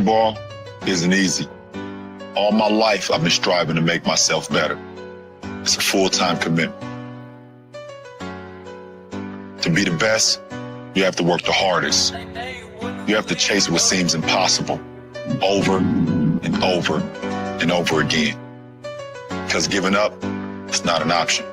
Basketball isn't easy. All my life, I've been striving to make myself better. It's a full-time commitment. To be the best, you have to work the hardest. You have to chase what seems impossible over and over and over again. Because giving up, it's not an option.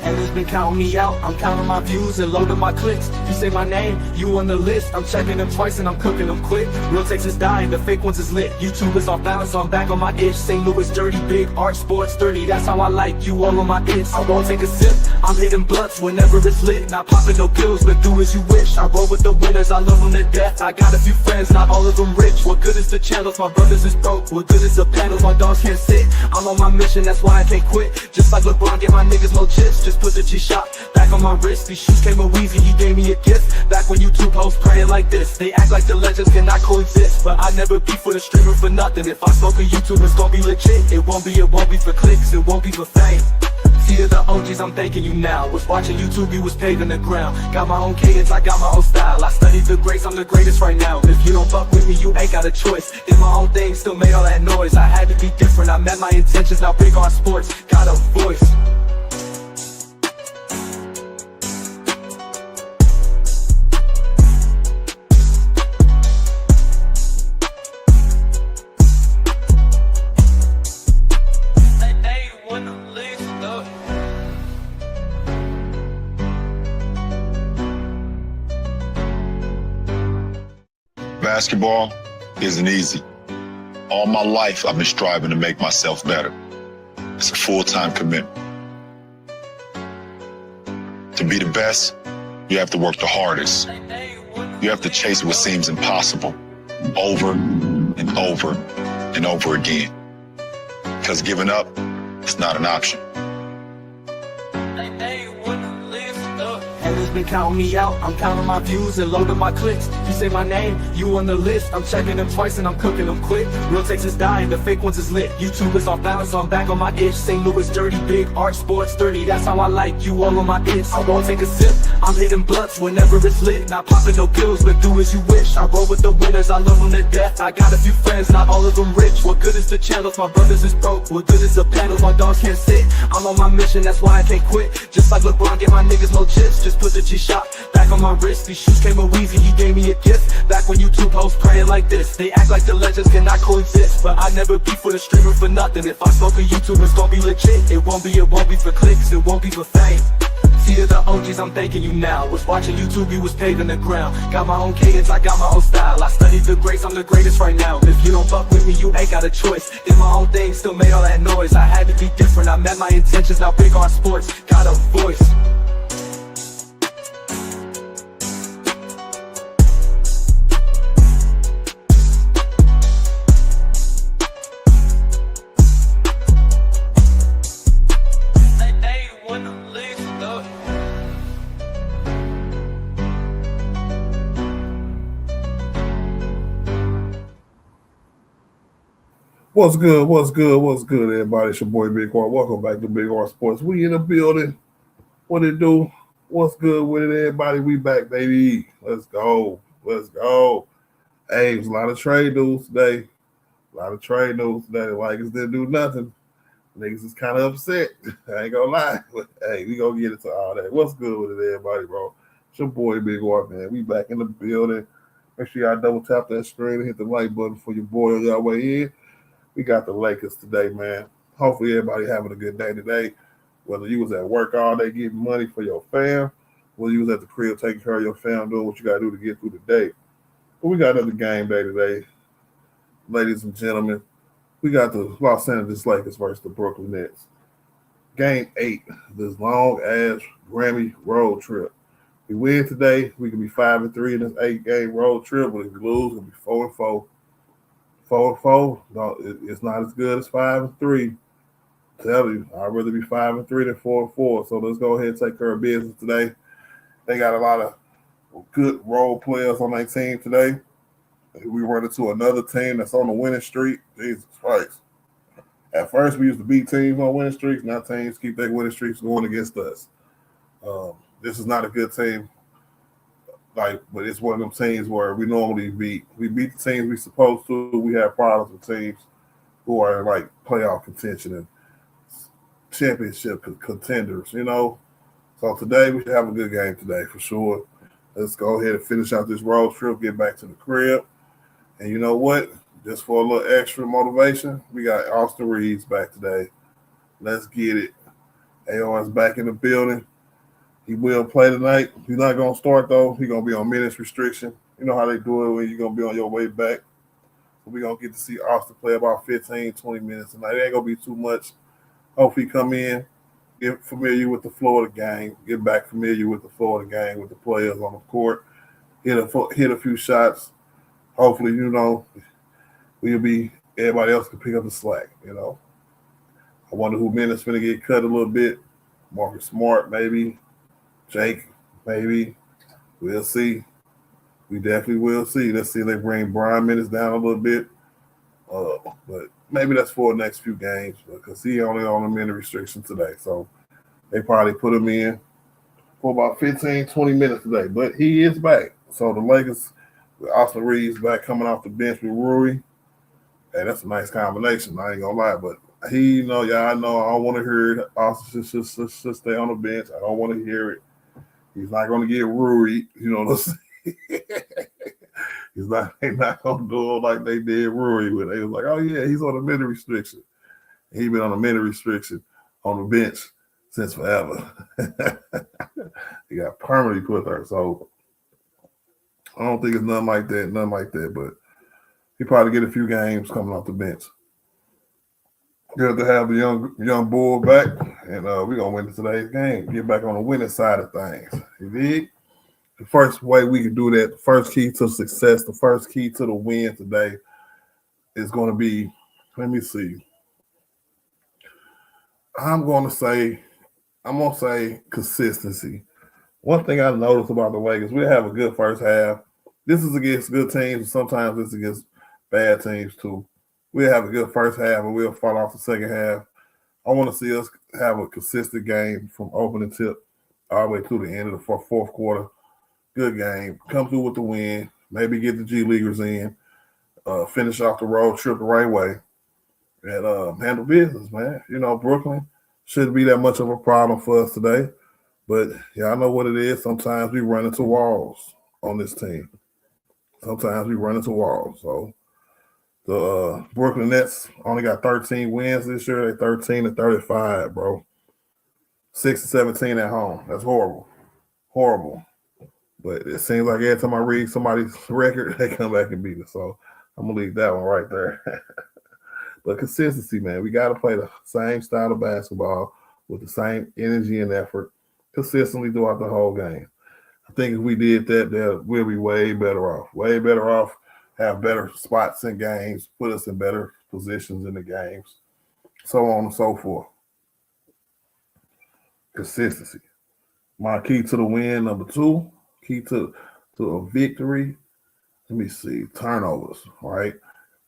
Haters been counting me out, I'm counting my views and loading my clicks. You say my name, you on the list. I'm checking them twice and I'm cooking them quick. Real takes is dying, the fake ones is lit. YouTube is off balance, so I'm back on my itch. St. Louis dirty, big art, sports 30. That's how I like you all on my itch. I won't take a sip, I'm hitting blunts whenever it's lit. Not popping no pills, but do as you wish. I roll with the winners, I love them to death. I got a few friends, not all of them rich. What good is the channels, my brothers is broke. What good is the panels, my dogs can't sit. I'm on my mission, that's why I can't quit. Just like LeBron, get my niggas more chips. Just put the G-Shot back on my wrist. These shoes came with Weezy, he gave me a gift. Back when YouTube hosts praying like this. They act like the legends cannot coexist, but I never beef with a streamer for nothing. If I smoke a YouTube, it's gonna be legit. It won't be for clicks, it won't be for fame. See to the OGs, I'm thanking you now. Was watching YouTube, you was paving the ground. Got my own cadence, I got my own style. I studied the greats, I'm the greatest right now. If you don't fuck with me, you ain't got a choice. Did my own thing, still made all that noise. I had to be different, I met my intentions. Now big on sports, got a voice. Basketball isn't easy. All my life, I've been striving to make myself better. It's a full-time commitment. To be the best, you have to work the hardest. You have to chase what seems impossible over and over and over again. Because giving up, it's not an option. Haters been counting me out, I'm counting my views and loading my clicks. You say my name, you on the list. I'm checking them twice and I'm cooking them quick. Real takes is dying, the fake ones is lit. YouTube is off balance, so I'm back on my itch. St. Louis dirty, big art, sports 30. That's how I like you all on my itch. I won't take a sip, I'm hitting blunts whenever it's lit. Not popping no pills, but do as you wish. I roll with the winners, I love them to death. I got a few friends, not all of them rich. What good is the channels, my brothers is broke. What good is the panels, my dogs can't sit. I'm on my mission, that's why I can't quit. Just like LeBron, get my niggas more chips. Just put the G-Shot back on my wrist. These shoes came with Weezy, he gave me a gift. Back when YouTube hosts praying like this. They act like the legends cannot coexist, but I never beef with a streamer for nothing. If I smoke a YouTube, it's gonna be legit. It won't be for clicks, it won't be for fame. See to the OGs, I'm thanking you now. Was watching YouTube, you was paving the ground. Got my own cadence, I got my own style. I studied the greats, I'm the greatest right now. If you don't fuck with me, you ain't got a choice. Did my own thing, still made all that noise. I had to be different, I met my intentions. Now big on sports, got a voice. What's good, everybody? It's your boy Big R. Welcome back to Big R Sports. We in the building. What it do? What's good with it, everybody? We back, baby. Let's go. Hey, there's a lot of trade news today. Like us didn't do nothing. Niggas is kind of upset. I ain't gonna lie. But, hey, we gonna get into all that. What's good with it, everybody, bro? It's your boy Big R, man. We back in the building. Make sure y'all double tap that screen and hit the like button for your boy on y'all way in. We got the Lakers today, man. Hopefully everybody having a good day today. Whether you was at work all day getting money for your fam, whether you was at the crib taking care of your fam, doing what you got to do to get through the day. But we got another game day today. Ladies and gentlemen, we got the Los Angeles Lakers versus the Brooklyn Nets. Game 8, this long-ass Grammy road trip. If we win today, we can be 5-3 in this 8-game road trip, but if we lose, we'll be 4-4. 4-4, no, it's not as good as 5-3. Tell you, I'd rather be 5-3 than 4-4. So let's go ahead and take care of business today. They got a lot of good role players on their team today. We run into another team that's on the winning streak. Jesus Christ. At first, we used to beat teams on winning streaks. Now teams keep their winning streaks going against us. This is not a good team but it's one of them teams where we normally beat. We beat the teams we supposed to. We have problems with teams who are in like playoff contention and championship contenders. So today we should have a good game today for sure. Let's go ahead and finish out this road trip, get back to the crib. And you know what? Just for a little extra motivation, we got Austin Reeves back today. Let's get it. AO's back in the building. He will play tonight. He's not going to start, though. He's going to be on minutes restriction. You know how they do it when you're going to be on your way back. So we're going to get to see Austin play about 15, 20 minutes tonight. It ain't going to be too much. Hopefully come in, get familiar with the flow of the game, get back familiar with the flow of the game, with the players on the court, hit a few shots. Hopefully, everybody else can pick up the slack, I wonder who minutes going to get cut a little bit. Marcus Smart, maybe. Jake, maybe. We'll see. We definitely will see. Let's see if they bring Brian minutes down a little bit. But maybe that's for the next few games because he only on a minute restriction today. So they probably put him in for about 15, 20 minutes today. But he is back. So the Lakers, with Austin Reeves back coming off the bench with Rory. Hey, that's a nice combination. I ain't going to lie. But I know I don't want to hear it. Austin should stay on the bench. I don't want to hear it. He's not going to get Rory. You know what I'm saying? They're not going to do it like they did Rory when they was like, oh, yeah, he's on a minute restriction. He's been on a minute restriction on the bench since forever. He got permanently put there. So I don't think it's nothing like that. But he probably get a few games coming off the bench. Good to have the young bull back, and we're going to win today's game. Get back on the winning side of things. You dig? The first way we can do that, the first key to success, the first key to the win today is going to be, let me see. I'm going to say consistency. One thing I noticed about the Lakers, we have a good first half. This is against good teams, and sometimes it's against bad teams too. We'll have a good first half, and we'll fall off the second half. I want to see us have a consistent game from opening tip all the way to the end of the fourth quarter. Good game. Come through with the win. Maybe get the G Leaguers in. Finish off the road trip the right way. And handle business, man. Brooklyn shouldn't be that much of a problem for us today. But y'all know what it is. Sometimes we run into walls on this team. So the Brooklyn Nets only got 13 wins this year. They're 13-35, bro. 6-17 at home. That's horrible. Horrible. But it seems like every time I read somebody's record, they come back and beat us. So I'm going to leave that one right there. But consistency, man. We got to play the same style of basketball with the same energy and effort consistently throughout the whole game. I think if we did that, we'll be way better off. Way better off. Have better spots in games, put us in better positions in the games, so on and so forth. Consistency. My key to the win, number 2, key to a victory. Let me see, turnovers, all right?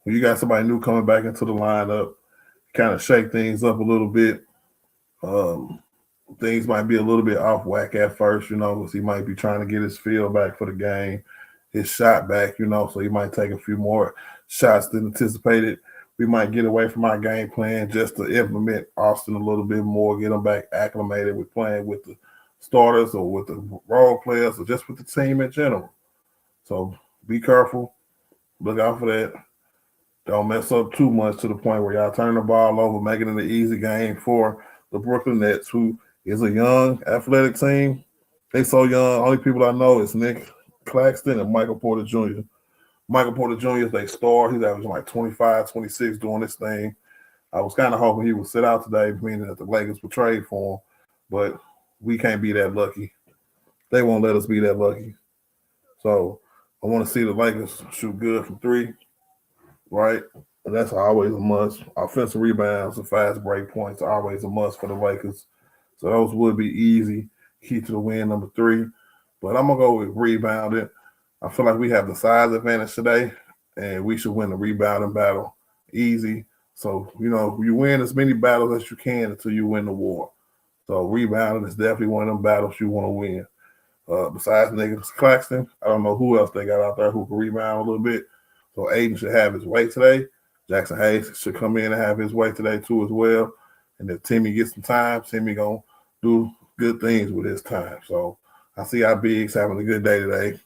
When you got somebody new coming back into the lineup, kind of shake things up a little bit. Things might be a little bit off whack at first, because he might be trying to get his feel back for the game. His shot back, so he might take a few more shots than anticipated. We might get away from our game plan just to implement Austin a little bit more, get him back acclimated with playing with the starters or with the role players or just with the team in general. So be careful. Look out for that. Don't mess up too much to the point where y'all turn the ball over, making it an easy game for the Brooklyn Nets, who is a young, athletic team. They so young. Only people I know is Nick Claxton and Michael Porter Jr. Michael Porter Jr. is their star. He's averaging like 25, 26 doing this thing. I was kind of hoping he would sit out today, meaning that the Lakers would trade for him, but we can't be that lucky. They won't let us be that lucky. So I want to see the Lakers shoot good from 3, right? And that's always a must. Offensive rebounds and fast break points are always a must for the Lakers. So those would be easy. Key to the win, number 3. But I'm going to go with rebounding. I feel like we have the size advantage today, and we should win the rebounding battle easy. So, you win as many battles as you can until you win the war. So rebounding is definitely one of them battles you want to win. Besides niggas Claxton, I don't know who else they got out there who can rebound a little bit. So Aiden should have his way today. Jackson Hayes should come in and have his way today too as well. And if Timmy gets some time, Timmy gonna do good things with his time. So I see our bigs having a good day today,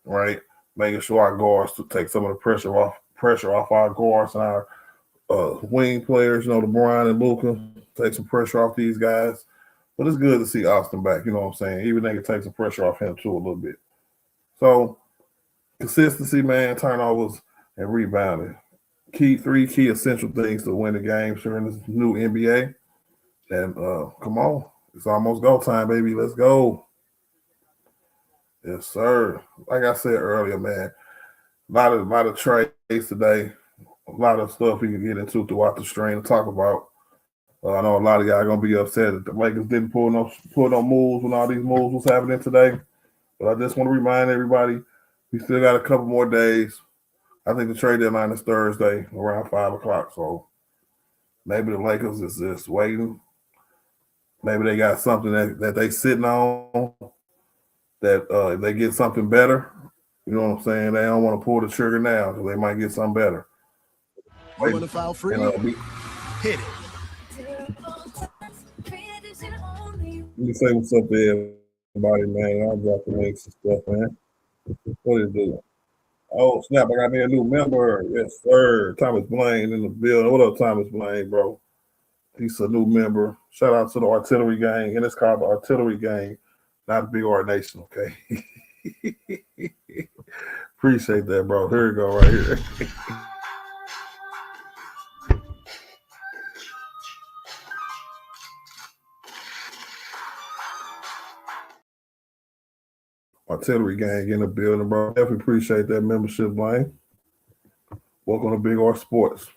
right? Making sure our guards to take some of the pressure off our guards and our wing players, LeBron and Luka, take some pressure off these guys. But it's good to see Austin back, you know what I'm saying? Even they can take some pressure off him too a little bit. So consistency, man, turnovers, and rebounding. Three key essential things to win the game during this new NBA. And come on, it's almost go time, baby. Let's go. Yes, sir. Like I said earlier, man, a lot of trades today, a lot of stuff we can get into throughout the stream to talk about. I know a lot of y'all are gonna be upset that the Lakers didn't pull no moves when all these moves was happening today. But I just want to remind everybody, we still got a couple more days. I think the trade deadline is Thursday around 5:00. So maybe the Lakers is just waiting. Maybe they got something that they sitting on that if they get something better, you know what I'm saying? They don't want to pull the trigger now because they might get something better. You want to foul free? Hit it. Let me say what's up to everybody, man. I'll drop the links and stuff, man. What is it? Oh, snap. I got me a new member. Yes, sir. Thomas Blaine in the building. What up, Thomas Blaine, bro? He's a new member. Shout out to the Artillery Gang. And it's called the Artillery Gang, not the Big Art Nation, okay? Appreciate that, bro. Here we go right here. Artillery Gang in the building, bro. Definitely appreciate that membership, Blaine. Welcome to Big R Sports.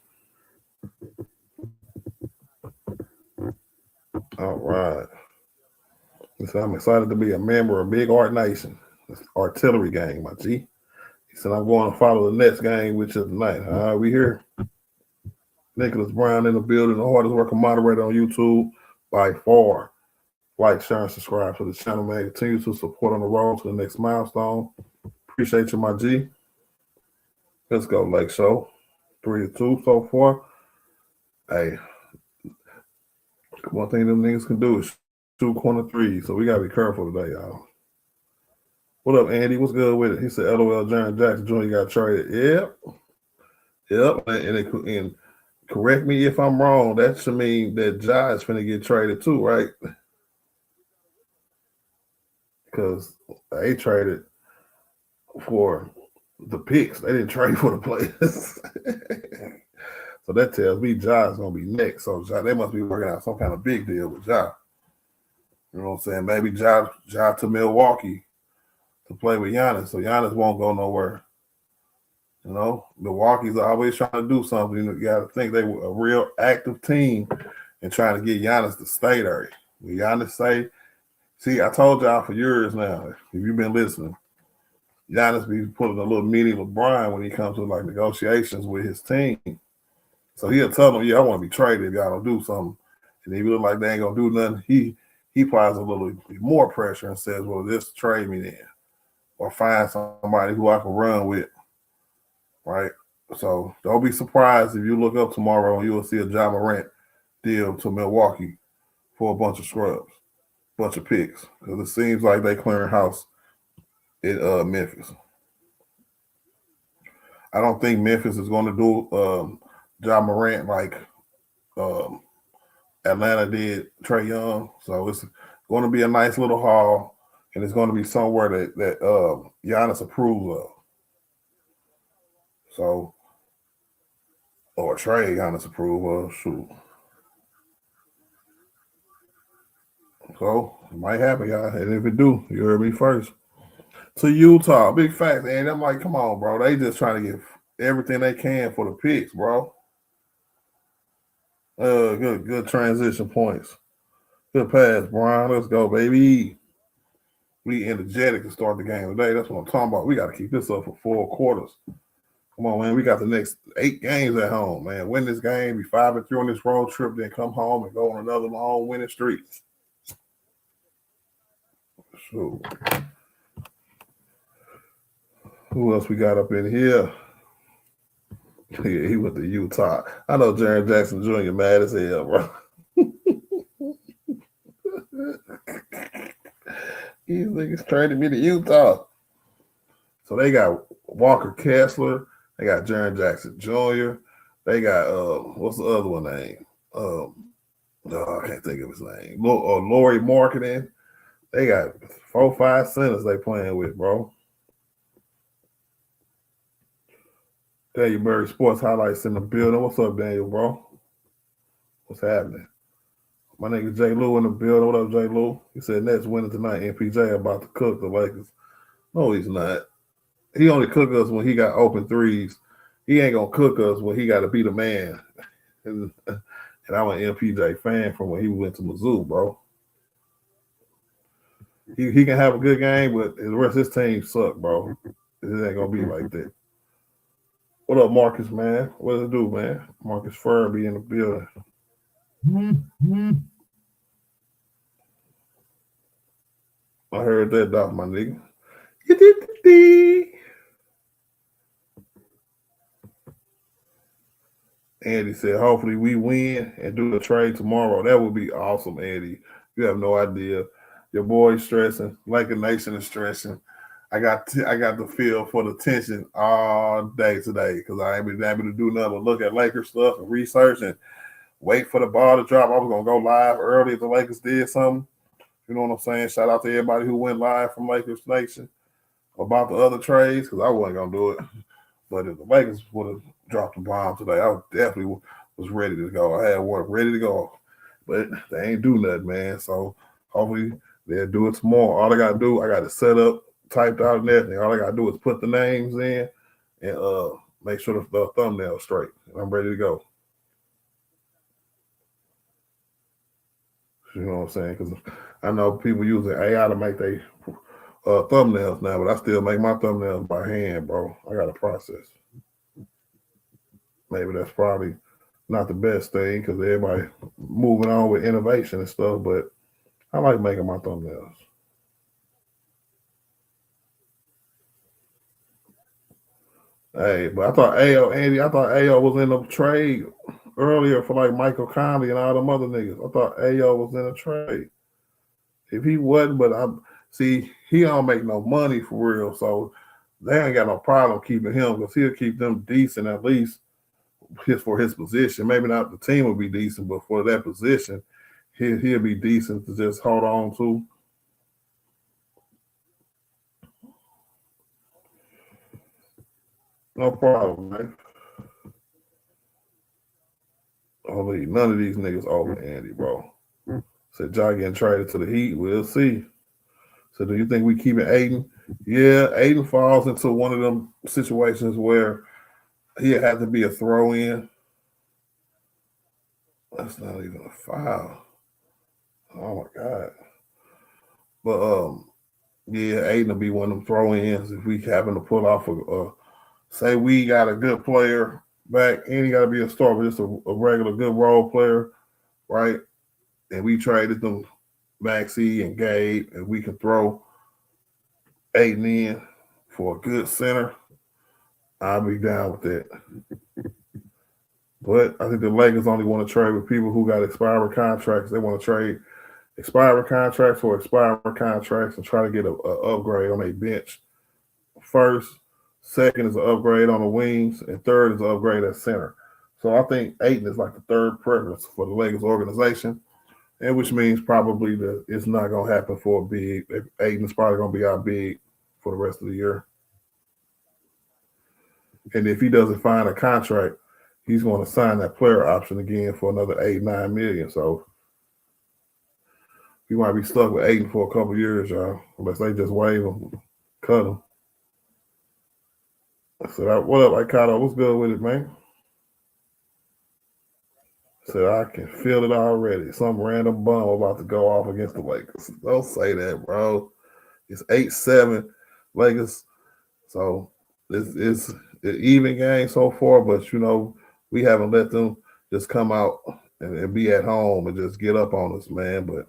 All right. So I'm excited to be a member of Big Art Nation. It's Artillery Gang, my G. He said I'm going to follow the next game, which is tonight. All right, we here. Nicholas Brown in the building, the hardest working moderator on YouTube by far. Like, share, and subscribe to the channel, man. Continue to support on the road to the next milestone. Appreciate you, my G. Let's go, Lake Show. 3-2 so far. Hey, one thing them niggas can do is shoot corner threes, so we got to be careful today, y'all. What up, Andy? What's good with it? He said, LOL, Jaron Jackson Jr. got traded. Yep. And correct me if I'm wrong. That should mean that Ja is finna get traded too, right? Because they traded for the picks. They didn't trade for the players. So that tells me Ja is going to be next. So Ja, they must be working out some kind of big deal with Ja. You know what I'm saying? Maybe Ja to Milwaukee to play with Giannis. So Giannis won't go nowhere. You know, Milwaukee's always trying to do something. You got to think they were a real active team and trying to get Giannis to stay there. When Giannis say, see, I told y'all for years now, if you've been listening, Giannis be putting a little mini LeBron when he comes to like negotiations with his team. So he'll tell them, yeah, I want to be traded if y'all don't do something. And if you look like they ain't going to do nothing, he applies a little more pressure and says, well, just trade me then. Or find somebody who I can run with, right? So don't be surprised if you look up tomorrow and you will see a Ja Morant deal to Milwaukee for a bunch of scrubs. Bunch of picks because it seems like they clearing house in Memphis. I don't think Memphis is going to do Ja Morant like Atlanta did Trae Young. So it's going to be a nice little haul, and it's going to be somewhere that Giannis approves of. So, or Trae Giannis approves of. Shoot. So it might happen, y'all. And if it do, you heard me first. To Utah, big facts. And I'm like, come on, bro. They just trying to get everything they can for the picks, bro. Good transition points. Good pass, Brian. Let's go, baby. We energetic to start the game today. That's what I'm talking about. We got to keep this up for 4 quarters. Come on, man. We got the next 8 games at home, man. Win this game, be 5-3 on this road trip, then come home and go on another long winning streak. Shoot. Who else we got up in here? Yeah, he went to Utah. I know Jaren Jackson Jr. mad as hell, bro. These niggas traded me to Utah. So they got Walker Kessler. They got Jaren Jackson Jr. They got what's the other one name? No, I can't think of his name. Laurie Marketing. They got 4-5 centers they playing with, bro. Daniel Murray Sports Highlights in the building. What's up, Daniel, bro? What's happening? My nigga J. Lou in the building. What up, J. Lou? He said Nets winning tonight. MPJ about to cook the Lakers. No, he's not. He only cook us when he got open threes. He ain't gonna cook us when he got to be the man. And I'm an MPJ fan from when he went to Mizzou, bro. He can have a good game, but the rest of his team suck, bro. It ain't gonna be like that. What up, Marcus, man? What does it do, man? Marcus Furby in the building. I heard that, Doc, my nigga. Andy said, hopefully we win and do a trade tomorrow. That would be awesome, Andy. You have no idea. Your boy's stressing. Laker Nation is stressing. I got the feel for the tension all day today because I ain't been able to do nothing but look at Lakers stuff and research and wait for the ball to drop. I was going to go live early if the Lakers did something. You know what I'm saying? Shout out to everybody who went live from Lakers Nation about the other trades because I wasn't going to do it. But if the Lakers would have dropped the bomb today, I definitely was ready to go. I had work ready to go. But they ain't do nothing, man. So hopefully they'll do it tomorrow. All I got to do, I got it set up, typed out and everything. All I got to do is put the names in and make sure the thumbnail's straight. And I'm ready to go. You know what I'm saying? Because I know people using AI to make their thumbnails now, but I still make my thumbnails by hand, bro. I got a process. Maybe that's probably not the best thing because everybody moving on with innovation and stuff, but I like making my thumbnails. Hey, but I thought AO was in a trade earlier for like Michael Conley and all them other niggas. I thought AO was in a trade. If he wasn't, but he don't make no money for real, so they ain't got no problem keeping him because he'll keep them decent at least for his position. Maybe not the team will be decent, but for that position, he'll be decent to just hold on to. No problem, man. None of these niggas over Andy, bro. Said y'all getting traded to the Heat. We'll see. So do you think we keeping Aiden? Yeah, Aiden falls into one of them situations where he'll have to be a throw-in. That's not even a foul. Oh my God. But yeah, Aiden will be one of them throw-ins if we happen to pull off say we got a good player back, and he got to be a star, but just a regular good role player, right? And we traded them Maxey and Gabe, and we can throw Aiden in for a good center. I'll be down with that. But I think the Lakers only want to trade with people who got expiring contracts. They want to trade expiring contracts for expiring contracts and try to get an upgrade on their bench. First, second is an upgrade on the wings, and third is an upgrade at center. So I think Aiden is like the third preference for the Lakers organization, and which means probably that it's not going to happen for a big. Aiden's probably going to be our big for the rest of the year. And if he doesn't find a contract, he's going to sign that player option again for another $8-9 million. So we might be stuck with Aiden for a couple of years, y'all, unless they just waive him, cut him. I said, what up, Ikato? What's good with it, man? I said, I can feel it already. Some random bum about to go off against the Lakers. Don't say that, bro. It's 8-7 Lakers. So it's an even game so far, but, we haven't let them just come out and be at home and just get up on us, man. But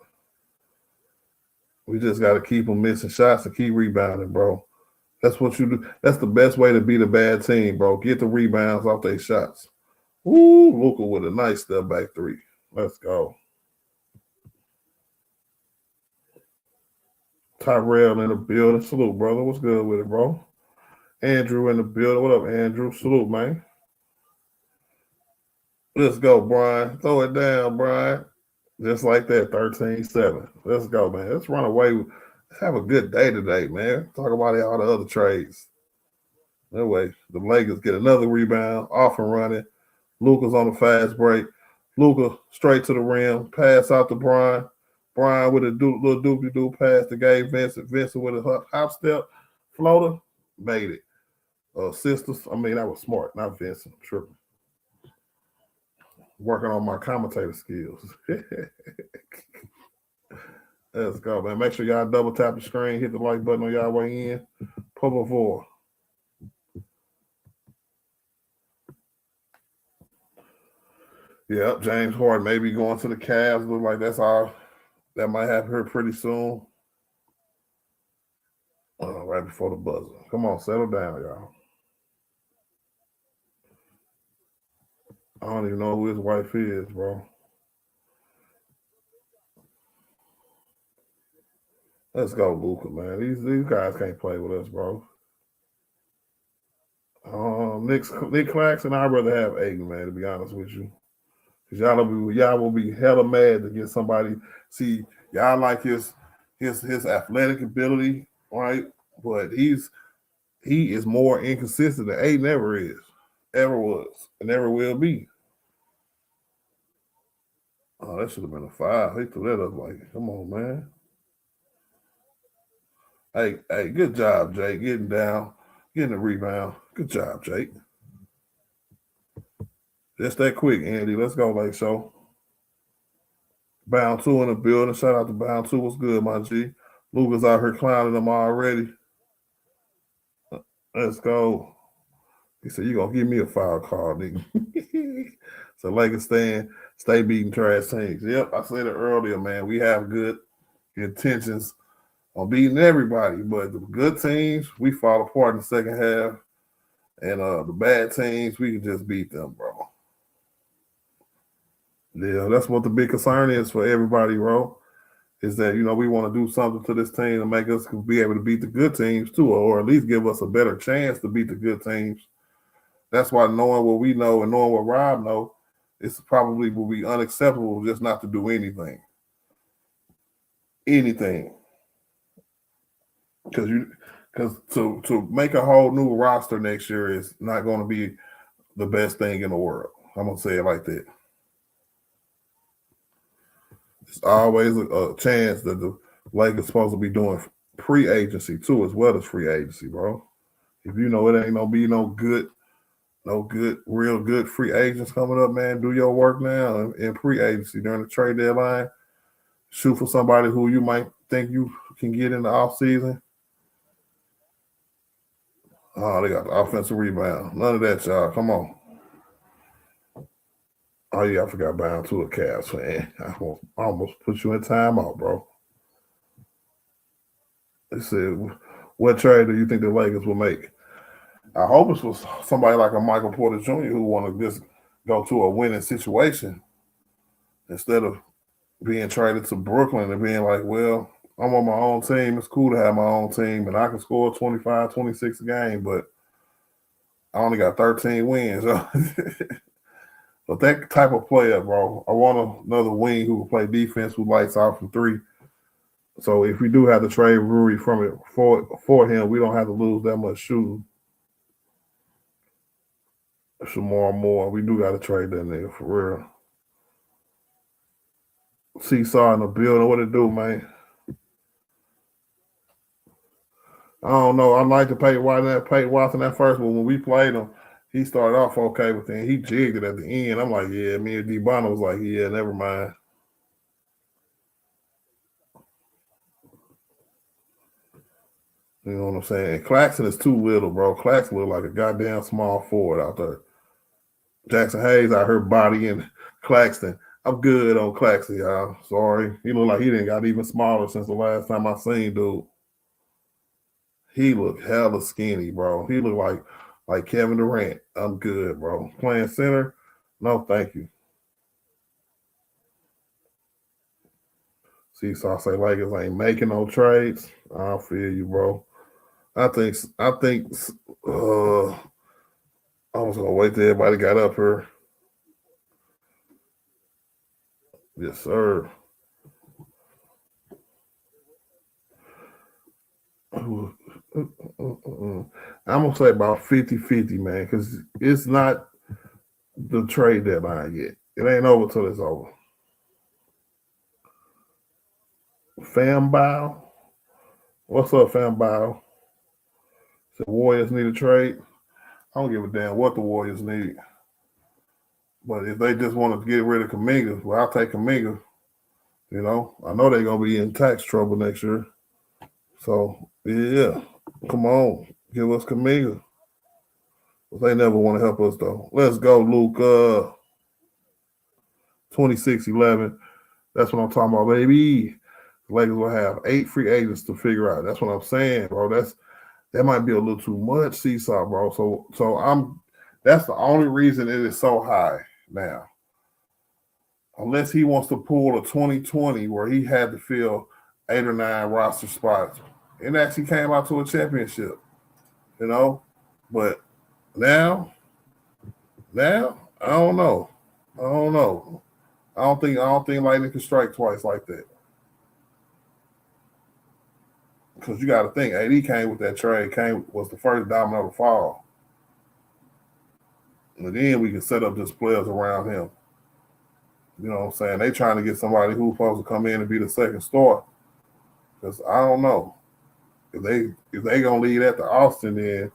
we just got to keep them missing shots and keep rebounding, bro. That's what you do. That's the best way to beat a bad team, bro. Get the rebounds off their shots. Ooh, Luka with a nice step back three. Let's go. Tyrell in the building. Salute, brother. What's good with it, bro? Andrew in the building. What up, Andrew? Salute, man. Let's go, Brian. Throw it down, Brian. Just like that, 13-7. Let's go, man. Let's run away. Let's have a good day today, man. Talk about all the other trades. Anyway, the Lakers get another rebound, off and running. Luka's on the fast break. Luka straight to the rim, pass out to Brian. Brian with a little doopy-doo pass to Gabe Vincent. Vincent with a hop step floater, made it. Sisters, I mean, that was smart, not Vincent. I'm tripping. Working on my commentator skills. Let's go, man. Make sure y'all double tap the screen, hit the like button on y'all way in. Por favor. Yep, James Harden may be going to the Cavs. Look like that's all. That might happen here pretty soon. Right before the buzzer. Come on, settle down, y'all. I don't even know who his wife is, bro. Let's go, Luka, man. These guys can't play with us, bro. Nick Claxton, I'd rather have Aiden, man, to be honest with you. Because y'all will be hella mad to get somebody. See, y'all like his athletic ability, right? But he is more inconsistent than Aiden ever was, and never will be. Oh, that should have been a foul. He threw that up like, come on, man. Hey, good job, Jake. Getting down, getting the rebound. Good job, Jake. Just that quick, Andy. Let's go, Lake Show. Bound 2 in the building. Shout out to Bound 2. What's good, my G? Luka's out here clowning them already. Let's go. He said, you're going to give me a foul call, nigga. So Lakers stay beating trash teams. Yep, I said it earlier, man. We have good intentions on beating everybody, but the good teams, we fall apart in the second half. And the bad teams, we can just beat them, bro. Yeah, that's what the big concern is for everybody, bro. Is that, we want to do something to this team to make us be able to beat the good teams too, or at least give us a better chance to beat the good teams. That's why knowing what we know and knowing what Rob knows, it's probably will be unacceptable just not to do anything. Anything. Because to make a whole new roster next year is not going to be the best thing in the world. I'm going to say it like that. It's always a chance that the Lakers supposed to be doing pre-agency too, as well as free agency, bro. If you know it ain't gonna be no good, real good free agents coming up, man, do your work now in pre-agency during the trade deadline. Shoot for somebody who you might think you can get in the offseason. Oh, they got the offensive rebound. None of that, y'all. Come on. Oh, yeah, I forgot Bound to a Cavs fan. I almost put you in timeout, bro. They said, what trade do you think the Lakers will make? I hope it's with somebody like a Michael Porter Jr. who want to just go to a winning situation instead of being traded to Brooklyn and being like, well, I'm on my own team. It's cool to have my own team, and I can score 25, 26 a game, but I only got 13 wins. But that type of player, bro, I want another wing who can play defense, who lights out from three. So if we do have to trade Rui from it for him, we don't have to lose that much shooting. Some more. We do got to trade that nigga for real. Seesaw in the building. What it do, man? I don't know. I like to Peyton Watson that first one. When we played him, he started off okay, but then he jigged it at the end. I'm like, yeah, me and D-Bono was like, yeah, never mind. You know what I'm saying? Claxton is too little, bro. Claxton look like a goddamn small forward out there. Jackson Hayes out here bodying Claxton. I'm good on Claxton, y'all. Sorry. He look like he didn't got even smaller since the last time I seen dude. He looked hella skinny, bro. He looked like Kevin Durant. I'm good, bro. Playing center? No, thank you. Seesaw say Lakers ain't making no trades. I feel you, bro. I think I was gonna wait till everybody got up here. Yes, sir. I'm gonna say about 50-50, man, because it's not the trade deadline yet. It ain't over till it's over. Fambow? What's up, Fambow? The Warriors need a trade. I don't give a damn what the Warriors need. But if they just want to get rid of Kuminga, well, I'll take Kuminga. You know, I know they're going to be in tax trouble next year. So, yeah, come on. Give us Kuminga. But they never want to help us, though. Let's go, Luka. 26-11. That's what I'm talking about, baby. The Lakers will have 8 free agents to figure out. That's what I'm saying, bro. That might be a little too much, Seesaw, bro. So that's the only reason it is so high now. Unless he wants to pull a 2020 where he had to fill 8 or 9 roster spots and actually came out to a championship, you know. But now, I don't know. I don't think lightning can strike twice like that. Because you got to think, AD came with that trade, was the first domino to fall. And then we can set up just players around him. You know what I'm saying? They trying to get somebody who's supposed to come in and be the second star. Because I don't know. If they gonna leave that to Austin, then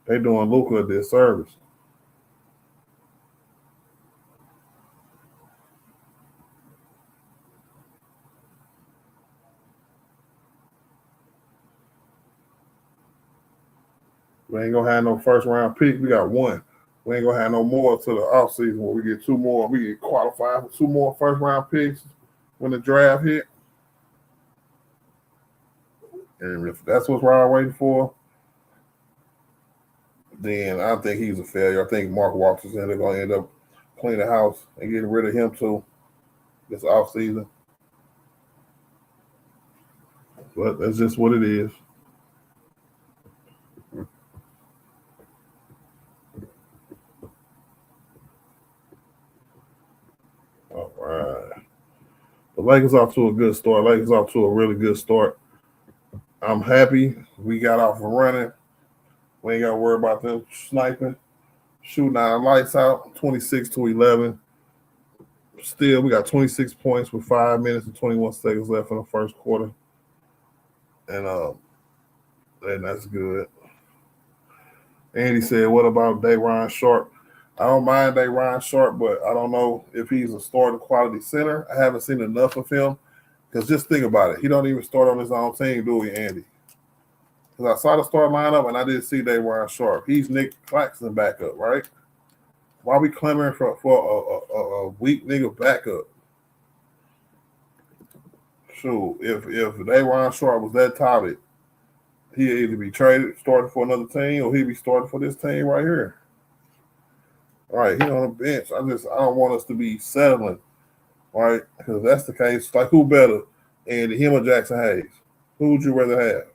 they doing Luka a disservice. We ain't gonna have no first round pick. We got one. We ain't gonna have no more to the offseason where we get 2 more. We get qualified for 2 more first round picks when the draft hit. And if that's what we're waiting for, then I think he's a failure. I think Mark Walters and they're gonna end up cleaning the house and getting rid of him too this offseason. But that's just what it is. All right. The Lakers off to a good start. Lakers off to a really good start. I'm happy we got off and running. We ain't got to worry about them sniping, shooting our lights out, 26-11. Still, we got 26 points with 5 minutes and 21 seconds left in the first quarter. And that's good. Andy said, what about Day'Ron Sharp? I don't mind Day'Ron Sharp, but I don't know if he's a starting quality center. I haven't seen enough of him. Because just think about it. He don't even start on his own team, do we, Andy? Because I saw the start lineup and I didn't see Day'Ron Sharp. He's Nick Claxton backup, right? Why are we clamoring for a weak nigga backup? Shoot, if Day'Ron Sharp was that topic, he'd either be traded, started for another team, or he'd be starting for this team right here. All right, he on the bench. I don't want us to be settling, right? Because if that's the case, like who better, Andy, him or Jackson Hayes? Who would you rather have?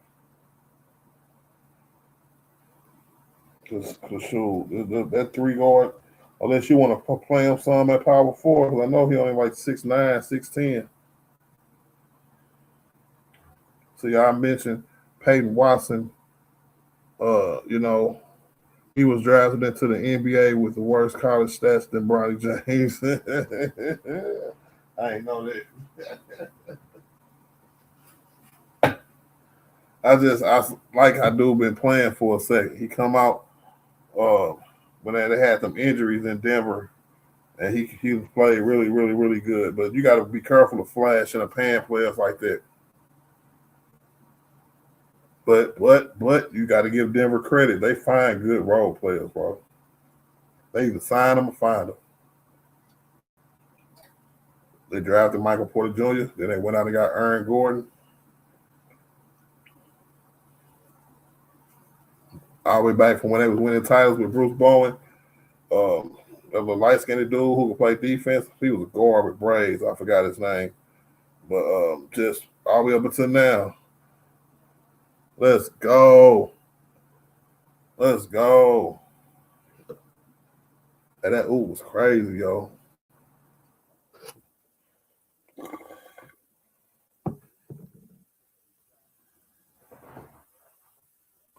Because shoot, that 3 guard, unless you want to play him some at power 4, because I know he only like 6'9", 6'10". So y'all mentioned Peyton Watson. You know, he was drafted into the NBA with the worst college stats than Bronny James. I ain't know that. I like how dude been playing for a second. He come out when they had some injuries in Denver, and he played really, really, really good. But you got to be careful of flash and pan players like that. But you got to give Denver credit. They find good role players, bro. They either sign them or find them. They drafted Michael Porter Jr. Then they went out and got Aaron Gordon. all the way back from when they was winning titles with Bruce Bowen. The light-skinned dude who could play defense. He was a guard with braids. I forgot his name. But just all the way up until now. Let's go. Let's go. And that was crazy, yo.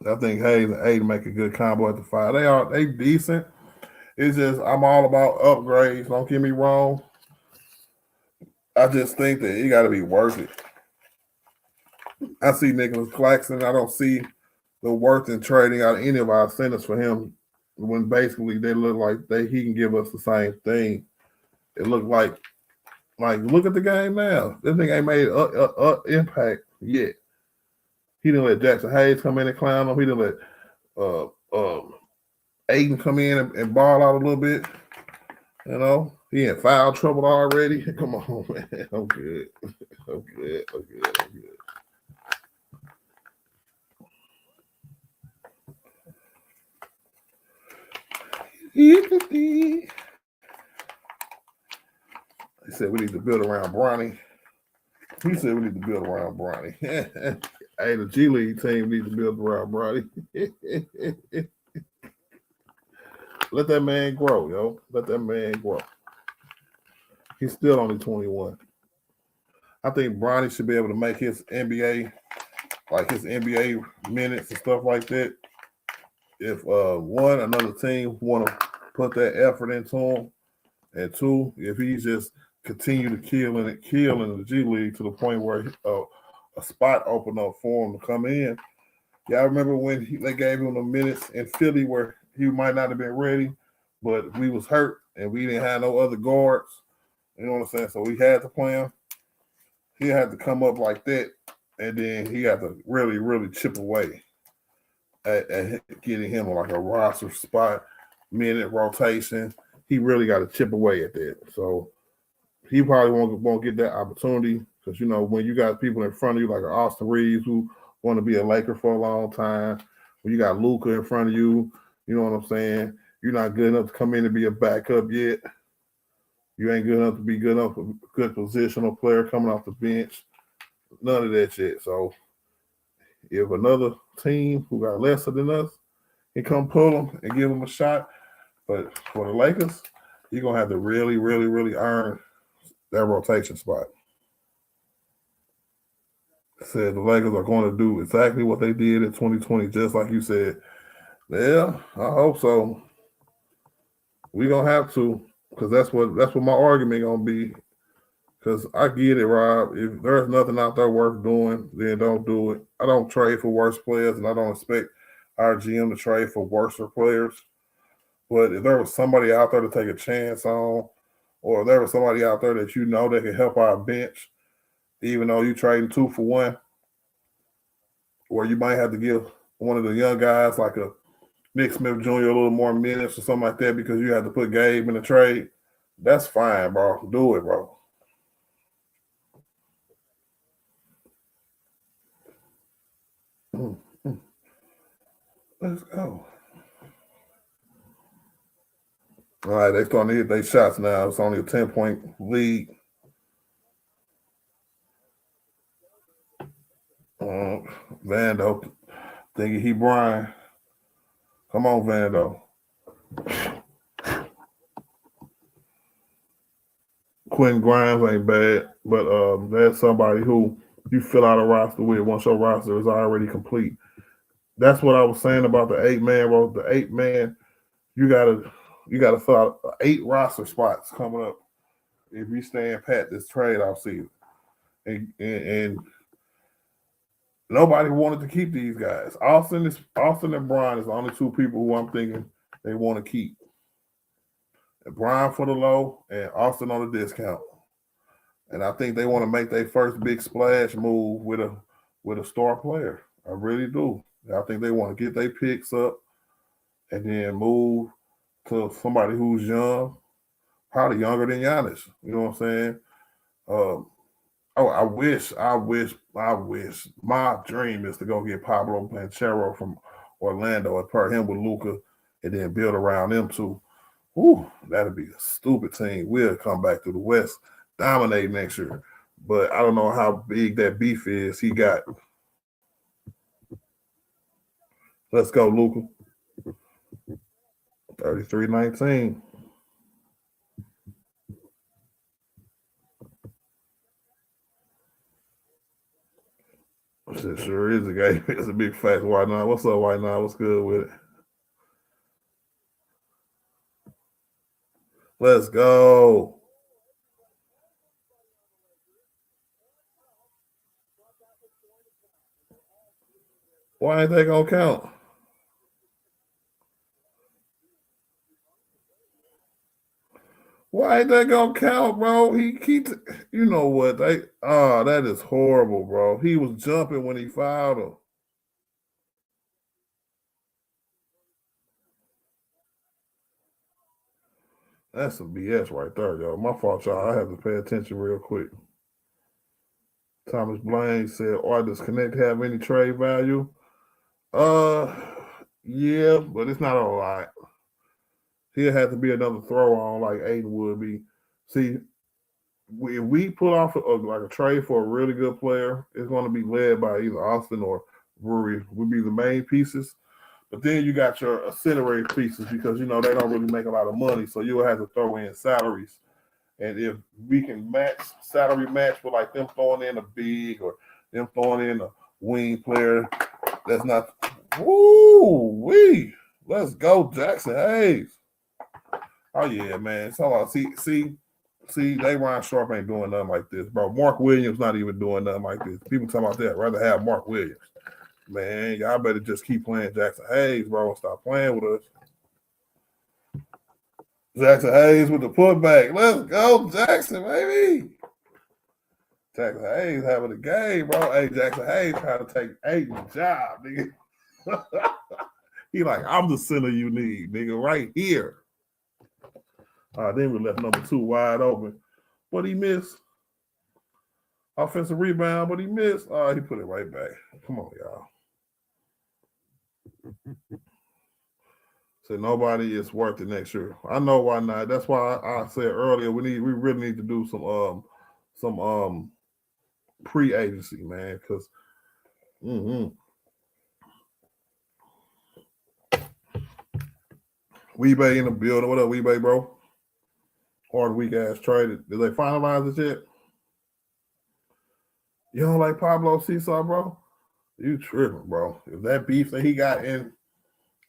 I think Hayes and Aiden make a good combo at the 5. They decent. It's just I'm all about upgrades. Don't get me wrong. I just think that it got to be worth it. I see Nicholas Claxton. I don't see the worth in trading out any of our centers for him when basically they look like he can give us the same thing. It looked like look at the game now. This thing ain't made impact yet. He didn't let Jackson Hayes come in and clown him. He didn't let Aiden come in and ball out a little bit. You know, he in foul trouble already. Come on, man. I'm good. I'm good. I'm good. I'm good. He said we need to build around Bronny. He said we need to build around Bronny. Hey, the G League team needs to build around Bronny. Let that man grow, yo. Let that man grow. He's still only 21. I think Bronny should be able to make his NBA, like his NBA minutes and stuff like that. If one, another team want to put that effort into him, and two, if he just continue to kill in the G League to the point where a spot opened up for him to come in. Yeah, I remember when they gave him the minutes in Philly where he might not have been ready, but we was hurt and we didn't have no other guards. You know what I'm saying? So we had to play him. He had to come up like that, and then he had to really, really chip away at getting him like a roster spot, minute rotation. He really got to chip away at that. So he probably won't get that opportunity because, you know, when you got people in front of you like Austin Reeves who want to be a Laker for a long time, when you got Luka in front of you, you know what I'm saying? You're not good enough to come in and be a backup yet. You ain't good enough to be good enough, a good positional player coming off the bench. None of that shit. So if another team who got lesser than us can come pull them and give them a shot, but for the Lakers, you're going to have to really, really, really earn that rotation spot. Said the Lakers are going to do exactly what they did in 2020, just like you said. Yeah, I hope so. We're going to have to, because that's what my argument going to be. Because I get it, Rob. If there's nothing out there worth doing, then don't do it. I don't trade for worse players, and I don't expect our GM to trade for worse players. But if there was somebody out there to take a chance on, or if there was somebody out there that you know that can help our bench, even though you're trading 2 for 1, or you might have to give one of the young guys like a Nick Smith Jr. a little more minutes or something like that because you have to put Gabe in the trade, that's fine, bro. Do it, bro. Let's go. All right, they starting to hit their shots now. It's only a 10-point lead. Vando thinking he Brian. Come on, Vando. Quentin Grimes ain't bad, but there's somebody who you fill out a roster with once your roster is already complete. That's what I was saying about the 8-man role. The 8-man, you gotta fill out 8 roster spots coming up if you stand pat this trade off season. And nobody wanted to keep these guys. Austin and Brian is the only 2 people who I'm thinking they want to keep. And Brian for the low and Austin on the discount. And I think they want to make their first big splash move with a star player. I really do. I think they want to get their picks up and then move to somebody who's young, probably younger than Giannis. You know what I'm saying? I wish. My dream is to go get Pablo Banchero from Orlando and pair him with Luka and then build around them two. Ooh, that'd be a stupid team. We'll come back to the West, dominate next year. But I don't know how big that beef is he got. Let's go, Luka. 33-19. Shit sure is a game. It's a big fact. Why not? What's up, Why not? What's good with it? Let's go. Why ain't they gonna count? Why ain't that gonna count, bro? He keeps, you know what? That is horrible, bro. He was jumping when he fouled him. That's some BS right there, yo. My fault, y'all. I have to pay attention real quick. Thomas Blaine said, does Connect have any trade value? Yeah, but it's not a lot. He'll have to be another throw on like Aiden would be. See, if we pull off like a trade for a really good player, it's going to be led by either Austin or Brewery would be the main pieces. But then you got your ancillary pieces because, you know, they don't really make a lot of money. So you'll have to throw in salaries. And if we can salary match with like them throwing in a big or them throwing in a wing player, that's not, let's go, Jackson Hayes. Oh, yeah, man. So, see, Dayron Sharp ain't doing nothing like this, bro. Mark Williams not even doing nothing like this. People talking about that. I'd rather have Mark Williams. Man, y'all better just keep playing Jackson Hayes, bro, and stop playing with us. Jackson Hayes with the putback. Let's go, Jackson, baby. Jackson Hayes having a game, bro. Hey, Jackson Hayes trying to take Aiden's job, nigga. He like, I'm the center you need, nigga, right here. Then we left number 2 wide open. But he missed. Offensive rebound, but he missed. He put it right back. Come on, y'all. So nobody is worth it next year. I know why not. That's why I said earlier we really need to do some pre-agency, man, because Weebay in the building. What up, Weebay, bro? Hard weak ass traded. Did they finalize it yet? You don't like Pablo Seesaw, bro? You tripping, bro. If that beef that he got in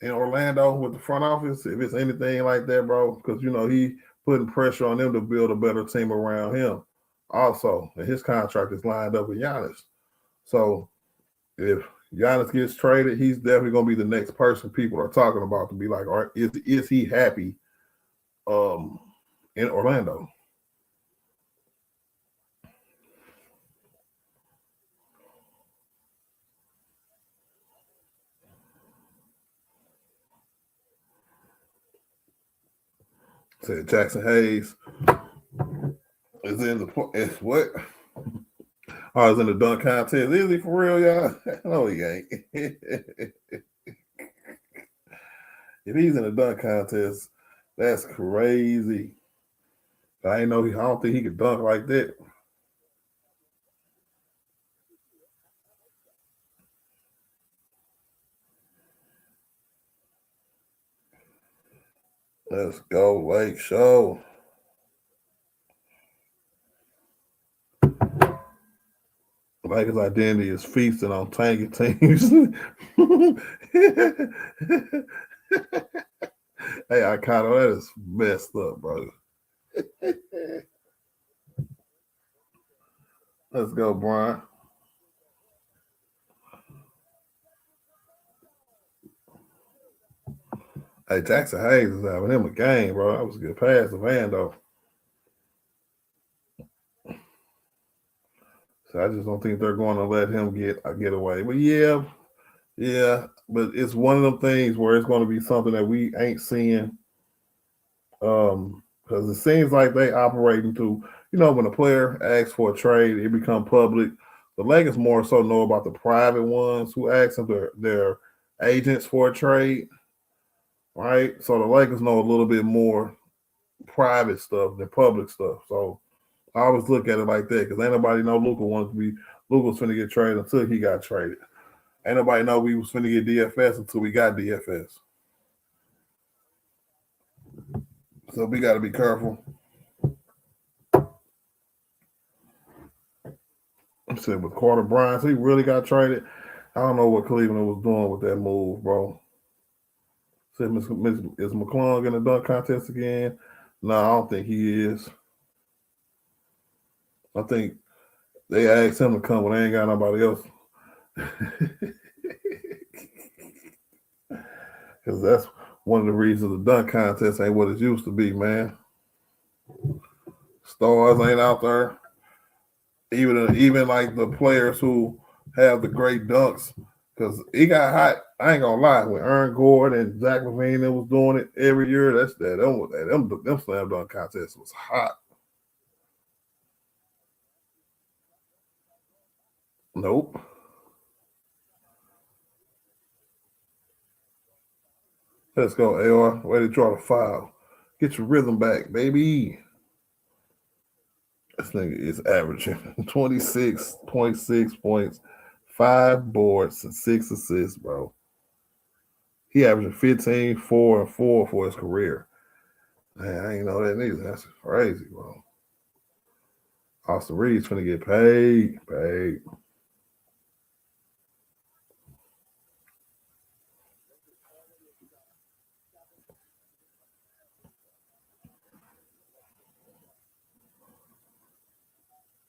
Orlando with the front office, if it's anything like that, bro, because, you know, he putting pressure on them to build a better team around him. Also, and his contract is lined up with Giannis. So if Giannis gets traded, he's definitely going to be the next person people are talking about to be like, is he happy in Orlando? Said Jackson Hayes is in the what? Oh, it's in the dunk contest. Is he for real, y'all? No, he ain't. If he's in the dunk contest, that's crazy. I don't think he could dunk like that. Let's go, Lake Show. Lakers' identity is feasting on tanking teams. Hey, Icano, that is messed up, bro. Let's go, Brian. Hey, Jackson Hayes is having him a game, bro. That was a good pass to Vando. So I just don't think they're going to let him get away. But yeah. But it's one of them things where it's going to be something that we ain't seeing. Because it seems like they operating through, you know, when a player asks for a trade, it become public. The Lakers more so know about the private ones who ask them their agents for a trade, right? So the Lakers know a little bit more private stuff than public stuff. So I always look at it like that because ain't nobody know Luka was finna get traded until he got traded. Ain't nobody know we was finna get DFS until we got DFS. So we got to be careful. I said with Carter Bryant, he really got traded. I don't know what Cleveland was doing with that move, bro. Said is McClung in the dunk contest again? No, I don't think he is. I think they asked him to come, but they ain't got nobody else. Because that's one of the reasons the dunk contest ain't what it used to be, man. Stars ain't out there. Even like the players who have the great dunks, because he got hot. I ain't gonna lie, when Aaron Gordon and Zach LaVine was doing it every year, them slam dunk contests was hot. Nope. Let's go, AR. Way to draw the foul. Get your rhythm back, baby. This nigga is averaging 26.6 points, 5 boards, and 6 assists, bro. He averaging 15, 4, and 4 for his career. Man, I ain't know that neither. That's crazy, bro. Austin Reed's gonna get paid.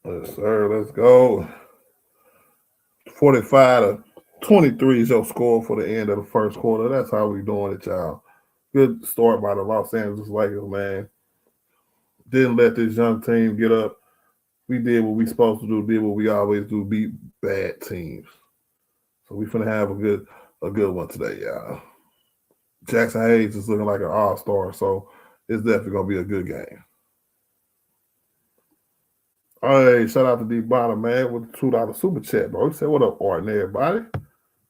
Yes, sir. Let's go. 45-23 is your score for the end of the first quarter. That's how we doing it, y'all. Good start by the Los Angeles Lakers, man. Didn't let this young team get up. We did what we supposed to do, did what we always do, beat bad teams. So we finna have a good one today, y'all. Jackson Hayes is looking like an all-star, so it's definitely gonna be a good game. Hey, shout out to D Bonner, man, with the $2 super chat, bro. He said, what up, Art and everybody?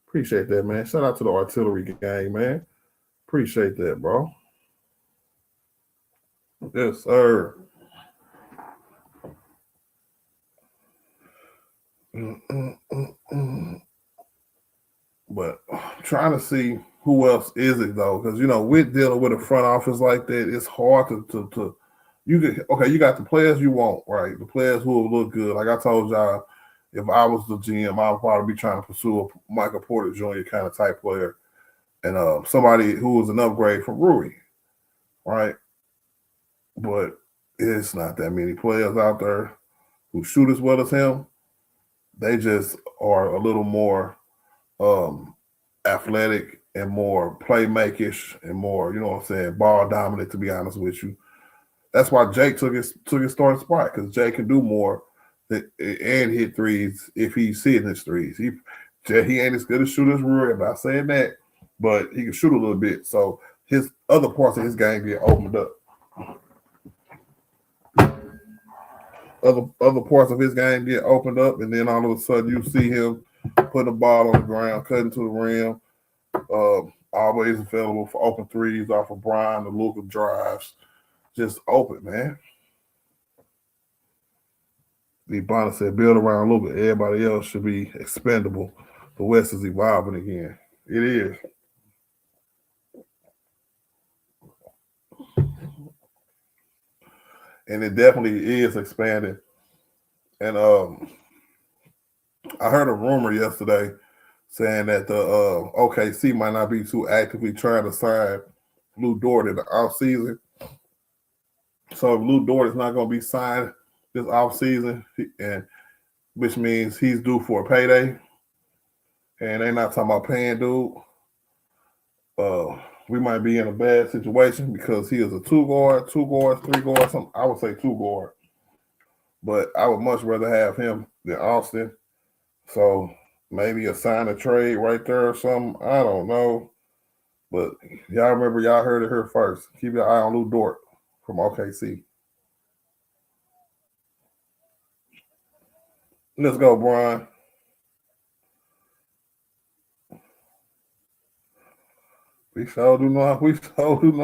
Appreciate that, man. Shout out to the artillery gang, man. Appreciate that, bro. Yes, sir. But I'm trying to see who else is it though, because with dealing with a front office like that, it's hard to you got the players you want, right? The players who will look good. Like I told y'all, if I was the GM, I would probably be trying to pursue a Michael Porter Jr. kind of type player, and somebody who was an upgrade from Rui, right? But it's not that many players out there who shoot as well as him. They just are a little more athletic and more playmakish and more, ball dominant, to be honest with you. That's why Jake took his starting spot, because Jake can do more and hit threes if he's hitting his threes. He ain't as good a shooter as Rui, I'm not saying that, but he can shoot a little bit. So his other parts of his game get opened up. Other parts of his game get opened up, and then all of a sudden you see him putting the ball on the ground, cutting to the rim, always available for open threes off of Brian, the Luka drives, just open, man. Lee Bonner said, build around Luka. Everybody else should be expendable. The West is evolving again. It is. And it definitely is expanding. And I heard a rumor yesterday saying that the OKC might not be too actively trying to sign Lou Dort in the offseason. So if Lou Dort is not going to be signed this offseason, and which means he's due for a payday, and they're not talking about paying dude, we might be in a bad situation because he is a 2 guard, 3 guard, something. I would say 2 guard. But I would much rather have him than Austin. So maybe a sign a trade right there or something. I don't know. But y'all remember, y'all heard it here first. Keep your eye on Lou Dort from OKC. Let's go, Brian. We sure do know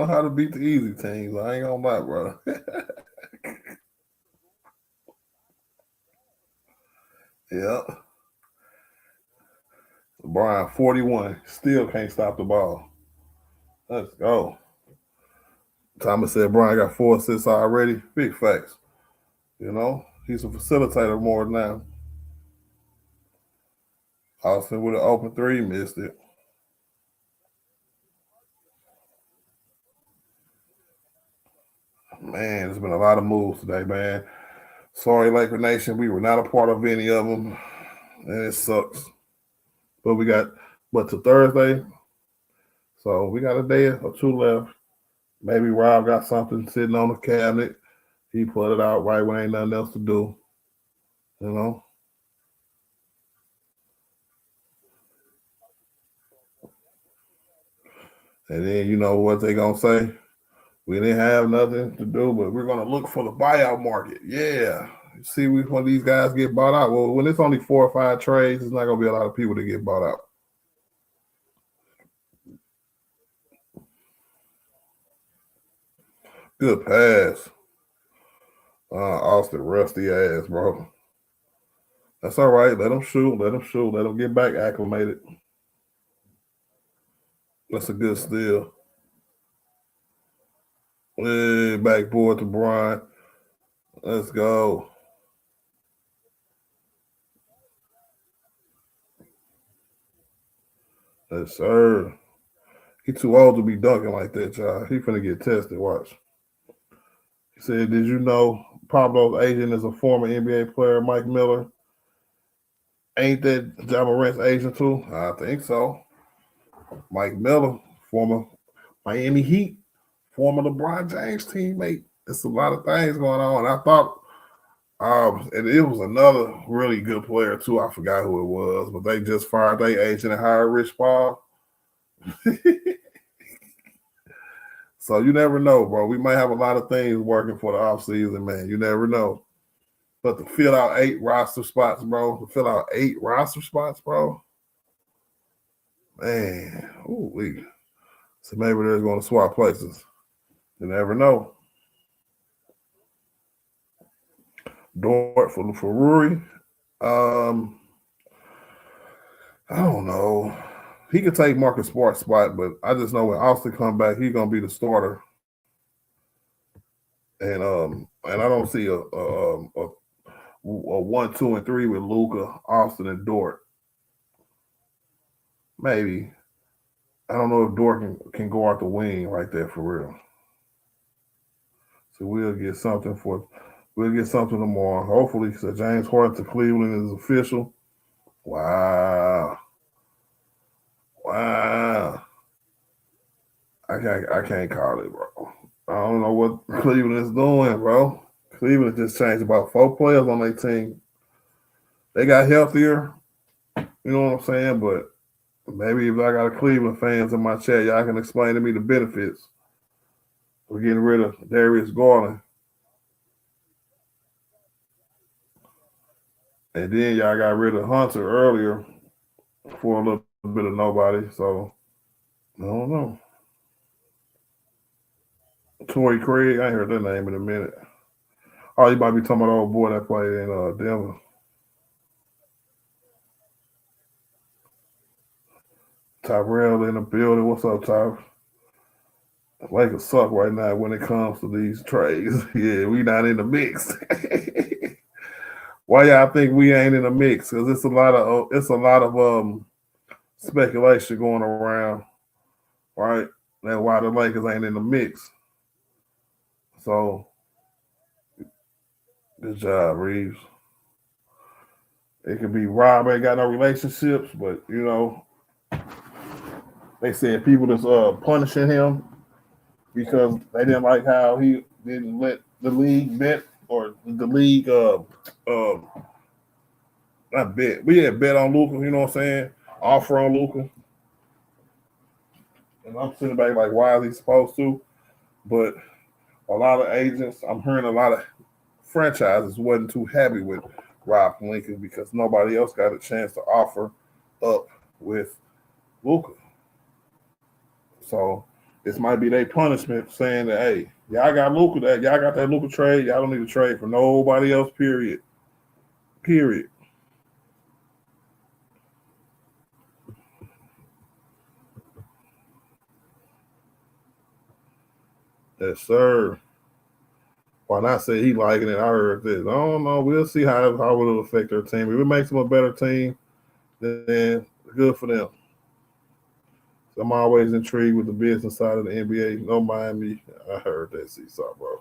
how to beat the easy teams. I ain't gonna lie, bro. Yeah. LeBron 41 still can't stop the ball. Let's go. Thomas said Brian got 4 assists already. Big facts. You know, he's a facilitator more now. Austin with an open 3, missed it. Man, there's been a lot of moves today, man. Sorry, Laker Nation, we were not a part of any of them, and it sucks. But to Thursday, so we got a day or 2 left. Maybe Rob got something sitting on the cabinet. He put it out right when ain't nothing else to do. You know? And then you know what they gonna say? We didn't have nothing to do, but we're gonna look for the buyout market. Yeah. See when these guys get bought out. Well, when it's only 4 or 5 trades, it's not gonna be a lot of people to get bought out. Good pass. Austin, rusty ass, bro. That's all right. Let them shoot. Let them get back acclimated. That's a good steal. Hey, backboard to Brian. Let's go. Yes, sir. He too old to be dunking like that, y'all. He finna get tested. Watch. He said, "Did you know Pablo's agent is a former NBA player, Mike Miller? Ain't that Ja Morant's agent too? I think so. Mike Miller, former Miami Heat, former LeBron James teammate. It's a lot of things going on. I thought, and it was another really good player too. I forgot who it was, but they just fired their agent and hired Rich Paul. So you never know, bro. We might have a lot of things working for the offseason, man. You never know. But to fill out 8 roster spots, bro. Man, ooh, so maybe they're going to swap places. You never know. Dort for Ruri. I don't know. He could take Marcus Smart's spot, but I just know when Austin come back, he's gonna be the starter. And I don't see a 1, 2, and 3 with Luka, Austin, and Dort. Maybe. I don't know if Dort can go out the wing like that for real. So we'll get something tomorrow. Hopefully, so James Harden to Cleveland is official. Wow. I can't call it, bro. I don't know what Cleveland is doing, bro. Cleveland just changed about 4 players on their team. They got healthier, you know what I'm saying? But maybe if I got a Cleveland fans in my chat, y'all can explain to me the benefits of getting rid of Darius Garland. And then y'all got rid of Hunter earlier for a little bit of nobody. So I don't know. Torrey Craig, I ain't heard that name in a minute. Oh, you might be talking about the old boy that played in Denver. Tyrell in the building. What's up, Ty? Lakers suck right now when it comes to these trades. Yeah, we not in the mix. Why y'all think we ain't in the mix? Because it's a lot of speculation going around, right? That's why the Lakers ain't in the mix. So, good job, Reeves. It could be Rob ain't got no relationships, but you know, they said people that's punishing him because they didn't like how he didn't let the league bet or the league not bet. We had bet on Luka, you know what I'm saying? Offer on Luka. And I'm sitting back like, why is he supposed to? But a lot of agents, I'm hearing a lot of franchises wasn't too happy with Rob Lincoln because nobody else got a chance to offer up with Luka. So this might be their punishment, saying that, hey, y'all got Luka, y'all got that Luka trade. Y'all don't need to trade for nobody else. Period. Period. Yes, sir. Why not say he liking it? I heard this. I don't know. We'll see how it'll affect their team. If it makes them a better team, then good for them. So I'm always intrigued with the business side of the NBA. Don't mind me. I heard that, Seesaw, bro.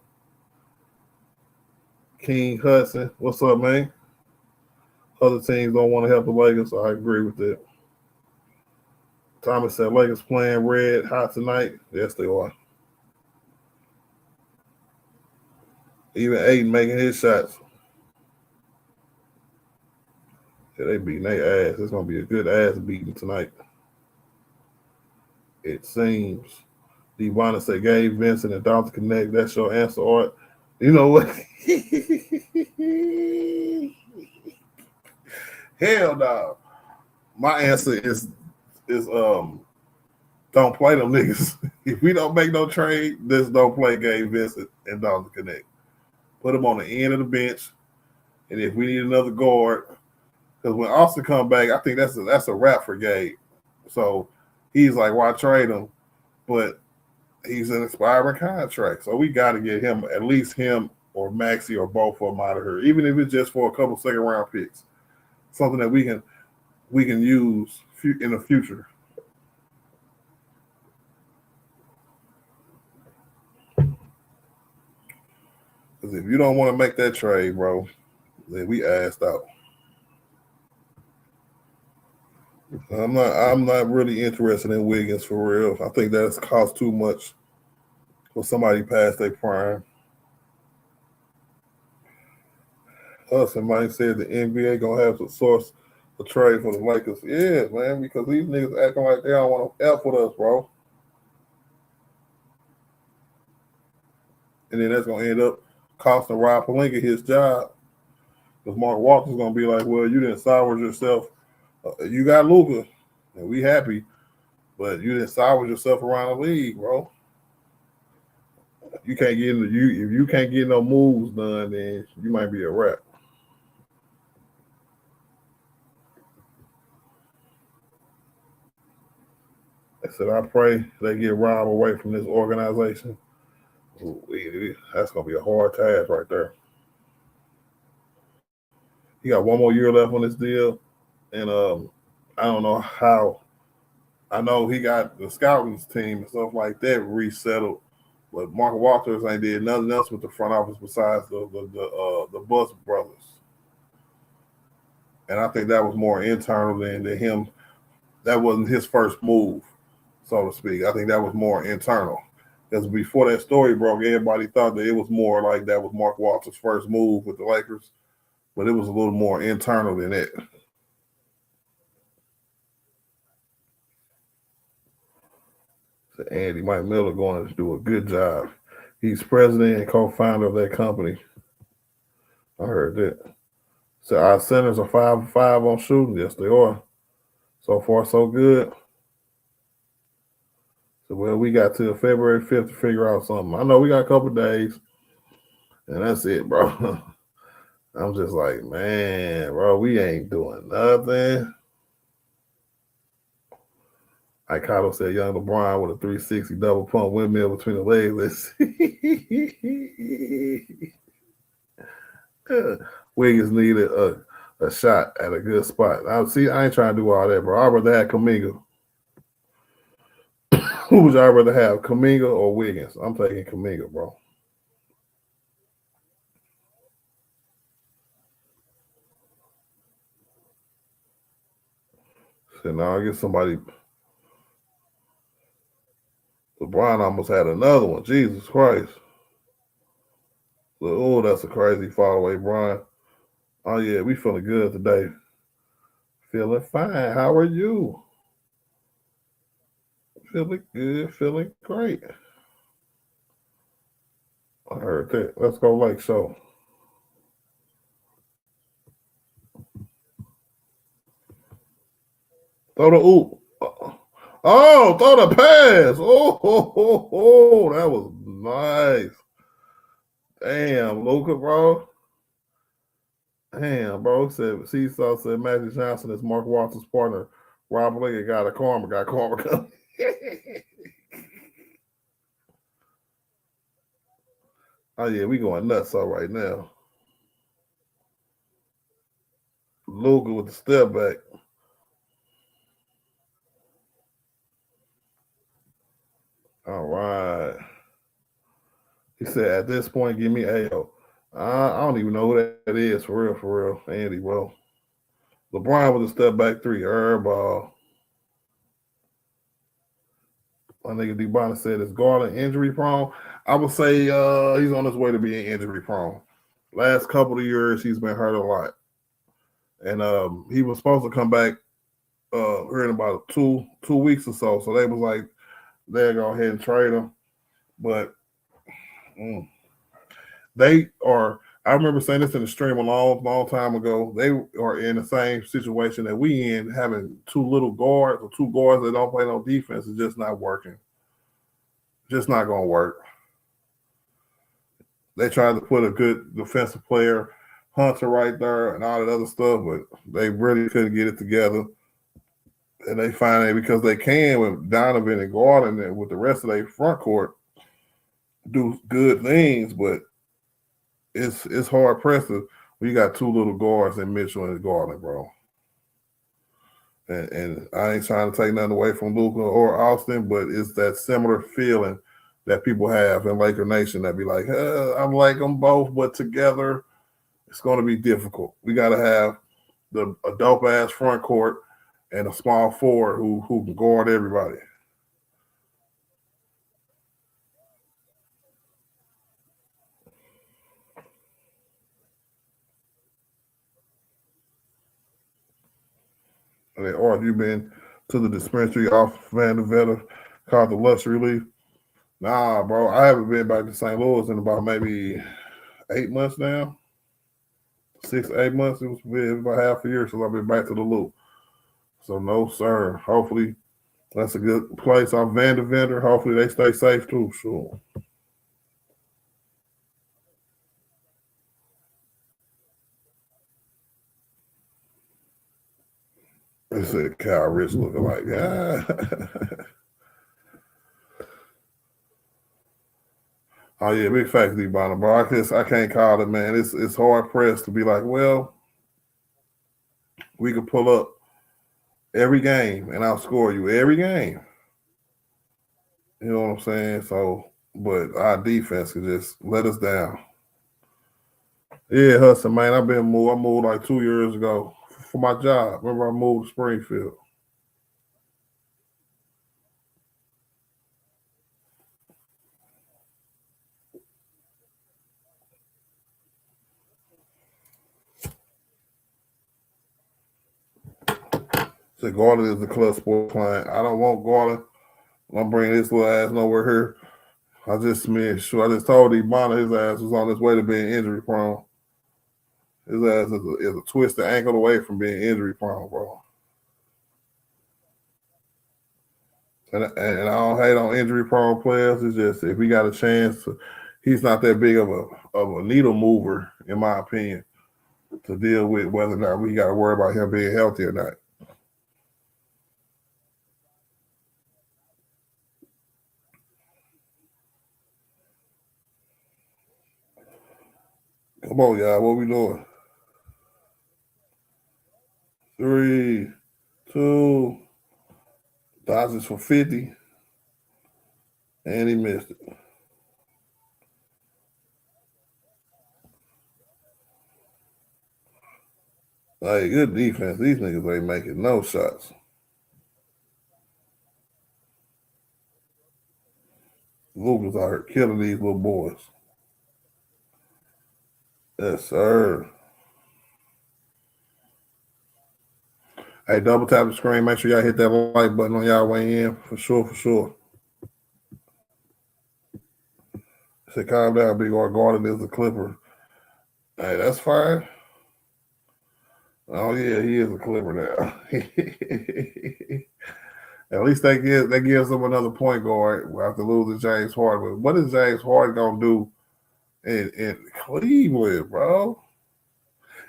King Hudson, what's up, man? Other teams don't want to help the Lakers, so I agree with that. Thomas said Lakers playing red hot tonight. Yes, they are. Even Aiden making his shots. Yeah, they beating their ass. It's going to be a good ass beating tonight. It seems. Devon said Gabe Vincent and Dr. Connect. That's your answer, Art. You know what? Hell no. My answer is don't play them niggas. If we don't make no trade, just don't play Gabe Vincent and Dr. Connect. Put them on the end of the bench. And if we need another guard, because when Austin come back, I think that's a wrap for Gabe. So he's like, why trade him? But he's an expiring contract. So we got to get him, at least him or Maxey or both of them out of here, even if it's just for a couple second-round picks. Something that we can use in the future. Because if you don't want to make that trade, bro, then we asked out. I'm not really interested in Wiggins for real. I think that's cost too much for somebody past their prime. Somebody said the NBA gonna have to source a trade for the Lakers. Yeah, man, because these niggas acting like they don't want to help with us, bro. And then that's gonna end up costing Rob Pelinka his job. Because Mark Walker's gonna be like, well, you didn't salvage yourself. You got Luka, and we happy, but you didn't salvage yourself around the league, bro. You can't get if you can't get no moves done, then you might be a wrap. I said, I pray they get Rob away from this organization. Ooh, that's gonna be a hard task right there. He got one more year left on this deal, and I don't know how. I know he got the scouting team and stuff like that resettled, but Mark Walters ain't did nothing else with the front office besides the Bus brothers. And I think that was more internal than him. That wasn't his first move, so to speak. I think that was more internal. Because before that story broke, everybody thought that it was more like that was Mark Walters' first move with the Lakers, but it was a little more internal than that. So Andy Mike Miller going to do a good job. He's president and co-founder of that company. I heard that. So our centers are 5-5 on shooting. Yes, they are. So far, so good. So, well, we got till February 5th to figure out something. I know we got a couple days, and that's it, bro. I'm just like, man, bro, we ain't doing nothing. Like Kato said, young LeBron with a 360 double pump windmill between the legs. Wiggins needed a shot at a good spot. I ain't trying to do all that, bro. I'd rather have Kuminga. Who would y'all rather have, Kuminga or Wiggins? I'm taking Kuminga, bro. So now I get somebody. LeBron almost had another one. Jesus Christ. Oh, that's a crazy fall away, Brian. Oh, yeah, we feeling good today. Feeling fine. How are you? Feeling good. Feeling great. I heard that. Let's go Lake Show. Throw the oop. Oh, throw the pass. Oh, that was nice. Damn, Luka, bro. Damn, bro. Seesaw said Magic Johnson is Mark Walton's partner. Rob Liggett got karma coming. Oh, yeah, we going nuts all right now. Luka with the step back. All right. He said, at this point, give me AO. I don't even know who that is, for real. Andy, bro. LeBron with a step back three. Airball. My nigga D-Bonner said, is Garland injury prone? I would say he's on his way to being injury prone. Last couple of years, he's been hurt a lot. And he was supposed to come back here in about two weeks or so. So they was like, they'll go ahead and trade him. But they are, I remember saying this in the stream a long time ago. They are in the same situation that we in, having two little guards or two guards that don't play no defense is just not working. Just not going to work. They tried to put a good defensive player, Hunter, right there and all that other stuff, but they really couldn't get it together. And they finally, because they can with Donovan and Garland and with the rest of their front court, do good things, but it's hard pressed when you got two little guards in Mitchell and Garland, bro. And I ain't trying to take nothing away from Luka or Austin, but it's that similar feeling that people have in Laker Nation that be like, I'm like them both, but together it's going to be difficult. We got to have a dope-ass front court and a small forward who can guard everybody. Or have you been to the dispensary off Van de Vette called the Luxury Leaf? Nah, bro. I haven't been back to St. Louis in about maybe 8 months now. 6, 8 months. It was about half a year since I've been back to the Loop. So no, sir. Hopefully that's a good place off Van de Vette. Hopefully they stay safe too. Sure. They said Kyle Rich looking like, Oh yeah, big facts, D-Bonner, bro. I can't call it, man. It's hard pressed to be like, well, we could pull up every game and I'll score you every game. You know what I'm saying? So, but our defense can just let us down. Yeah, Hudson, man. I've been moved. I moved like 2 years ago for my job. Remember, I moved to Springfield. So Garland is the club sport client. I don't want Garland. I'm bringing this little ass nowhere here. I just told D-Bonner his ass was on his way to being injury prone. His ass is a twisted ankle away from being injury prone, bro. And I don't hate on injury prone players. It's just if we got a chance, he's not that big of a needle mover, in my opinion, to deal with whether or not we got to worry about him being healthy or not. Come on, y'all. What we doing? 3, 2. Dodgers for 50. And he missed it. Hey, good defense. These niggas ain't making no shots. Luka's out here killing these little boys. Yes, sir. Hey, double tap the screen. Make sure y'all hit that like button on y'all way in. For sure. Say, calm down, big R. Garden is a Clipper. Hey, that's fine. Oh, yeah, he is a Clipper now. At least that gives them another point guard after losing James Harden. What is James Harden gonna do in Cleveland, bro?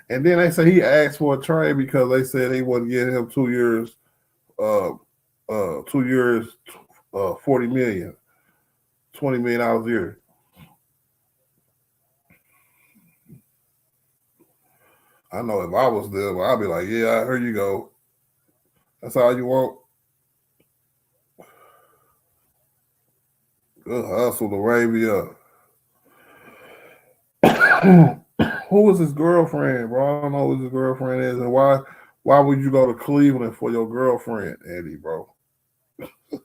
And then they say he asked for a trade because they said they wouldn't get him 2 years, 2 years, 40 million, $20 million a year. I know if I was there, I'd be like, yeah, here you go. That's all you want. Good hustle, Arabia. Who was his girlfriend, bro? I don't know who his girlfriend is, and why would you go to Cleveland for your girlfriend, Eddie, bro?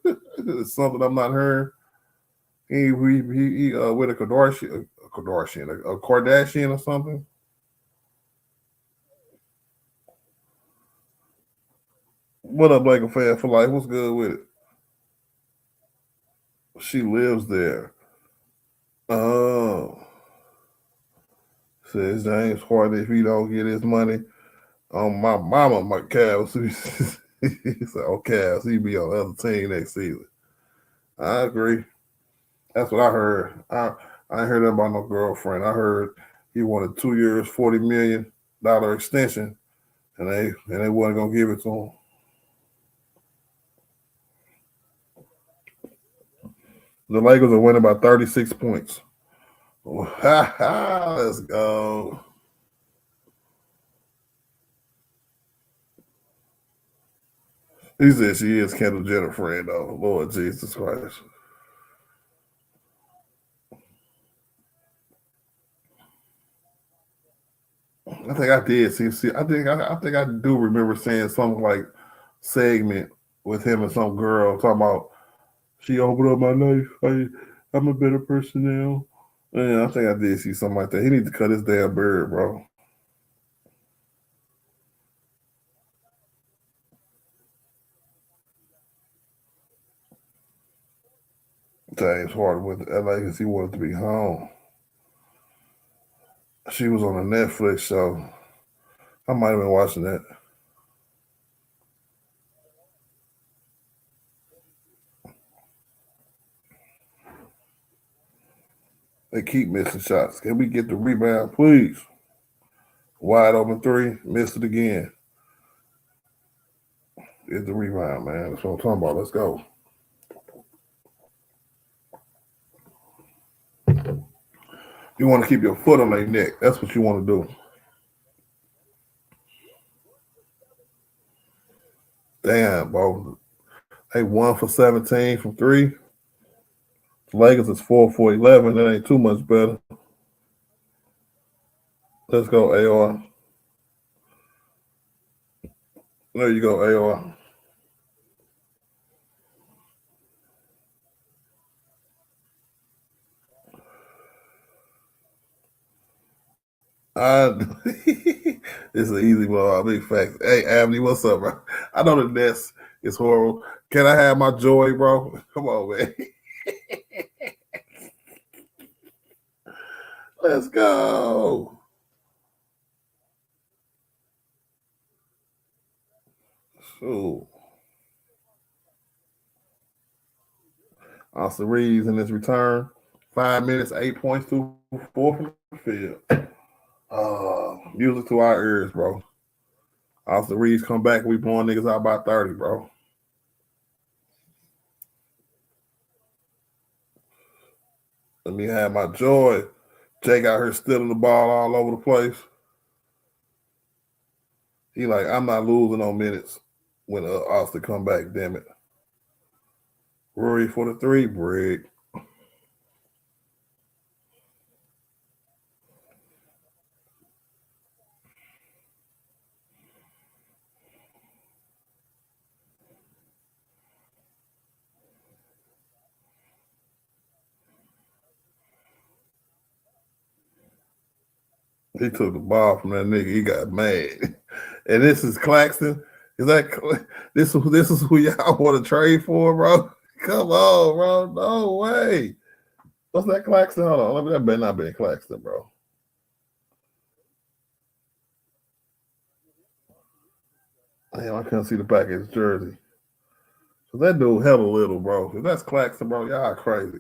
It's something I'm not hearing. He with a Kardashian or something. What up, Laker fan for life? What's good with it? She lives there. Oh, says James Harden. If he don't get his money on my mama, my Cavs. He said, "Oh, Cavs, he be on the other team next season." I agree. That's what I heard. I ain't heard that about no girlfriend. I heard he wanted 2 years, $40 million extension, and they wasn't gonna give it to him. The Lakers are winning by 36 points. Let's go. He said she is Kendall Jenner friend though. Lord Jesus Christ. I think I did see. I think I do remember saying something like segment with him and some girl talking about she opened up my life. I'm a better person now. Yeah, I think I did see something like that. He needs to cut his damn beard, bro. James Harden went to LA because he wanted to be home. She was on a Netflix show. I might have been watching that. They keep missing shots. Can we get the rebound, please? Wide open three, missed it again. Get the rebound, man. That's what I'm talking about. Let's go. You want to keep your foot on their neck. That's what you want to do. Damn, bro. They 1 for 17 from three. The Lakers is 4 for 11. That ain't too much better. Let's go, AR. There you go, AR. It's an easy blow. Big facts. Hey, Abney, what's up, bro? I know the Nets is horrible. Can I have my joy, bro? Come on, man. Let's go. So, Austin Reeves in his return. 5 minutes, 8 points, 2 4 from the field. Music to our ears, bro. Austin Reeves come back, we blowing niggas out by 30, bro. Let me have my joy. Jake out here stealing the ball all over the place. He like, I'm not losing on minutes when Austin come back, damn it. Rory for the three, Brig. He took the ball from that nigga. He got mad. And this is Claxton. Is that this is who y'all want to trade for, bro? Come on, bro. No way. What's that Claxton? Hold on. That better not be Claxton, bro. Damn, I can't see the back of his jersey. So that dude hella little, bro. If that's Claxton, bro, y'all crazy.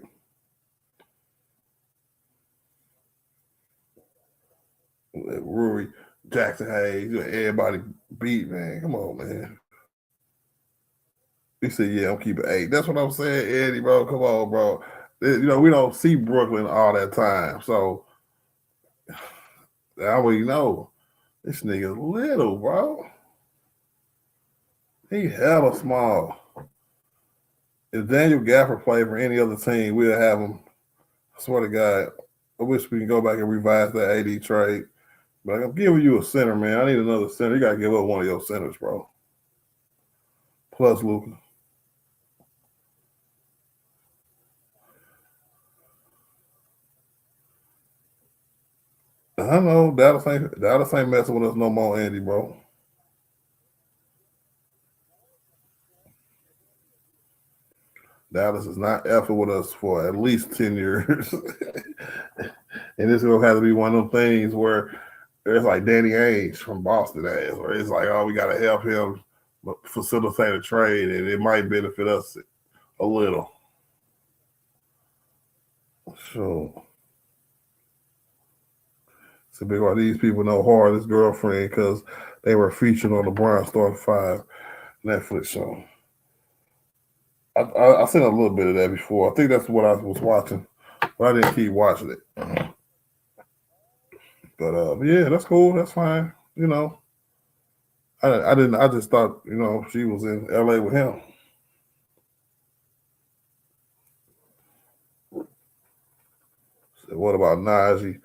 Rory, Jackson Hayes, everybody beat, man. Come on, man. He said, yeah, I'm keeping 8. That's what I'm saying, Eddie, bro. Come on, bro. You know, we don't see Brooklyn all that time. So I already know this nigga's little, bro. He hella small. If Daniel Gafford played for any other team, we'll have him. I swear to God, I wish we can go back and revise that AD trade. But I'm giving you a center, man. I need another center. You got to give up one of your centers, bro. Plus Luka. I know Dallas ain't messing with us no more, Andy, bro. Dallas is not effing with us for at least 10 years. And it's going to have to be one of them things where it's like Danny Ainge from Boston ass, where it's like, oh, we got to help him facilitate a trade, and it might benefit us a little. So it's a big one. These people know Hardest Girlfriend because they were featured on the LeBron Star 5 Netflix show. I seen a little bit of that before. I think that's what I was watching, but I didn't keep watching it. But yeah, that's cool. That's fine. You know, I didn't. I just thought, you know, she was in LA with him. So what about Najee?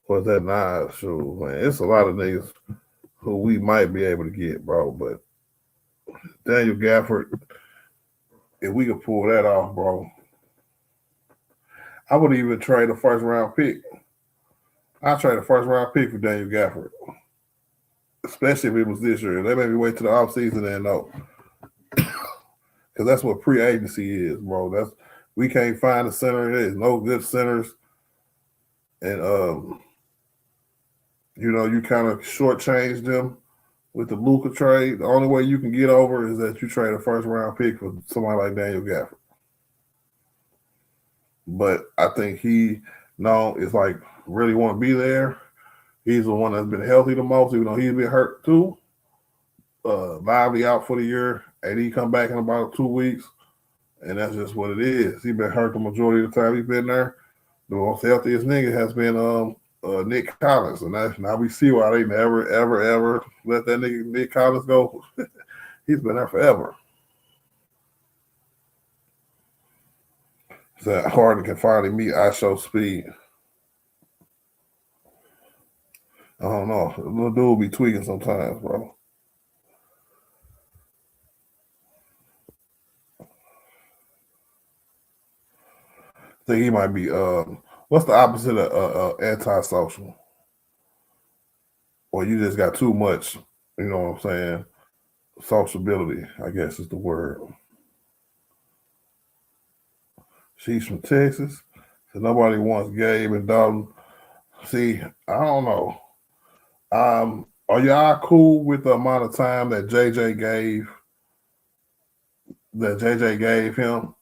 What's that Nas show, man? It's a lot of niggas who we might be able to get, bro. But Daniel Gafford, if we could pull that off, bro, I would even trade a first round pick. I'd trade a first round pick for Daniel Gafford, especially if it was this year. They maybe wait till the offseason and know. Because that's what free agency is, bro. We can't find a center. There's no good centers. And you know, you kind of shortchanged them with the Luka trade. The only way you can get over is that you trade a first round pick for somebody like Daniel Gafford. But I think he is like really want to be there. He's the one that's been healthy the most, even though he's been hurt too. Lively out for the year. AD come back in about 2 weeks. And that's just what it is. He's been hurt the majority of the time he's been there. The most healthiest nigga has been Nick Collins. And now we see why they never, ever, ever let that nigga Nick Collins go. He's been there forever. So Harden can finally meet ISO speed. I don't know. The little dude be tweaking sometimes, bro. I think he might be what's the opposite of antisocial? Or you just got too much, you know what I'm saying? Sociability, I guess is the word. She's from Texas. So nobody wants Gabe and Dalton. See, I don't know. Are y'all cool with the amount of time that JJ gave him?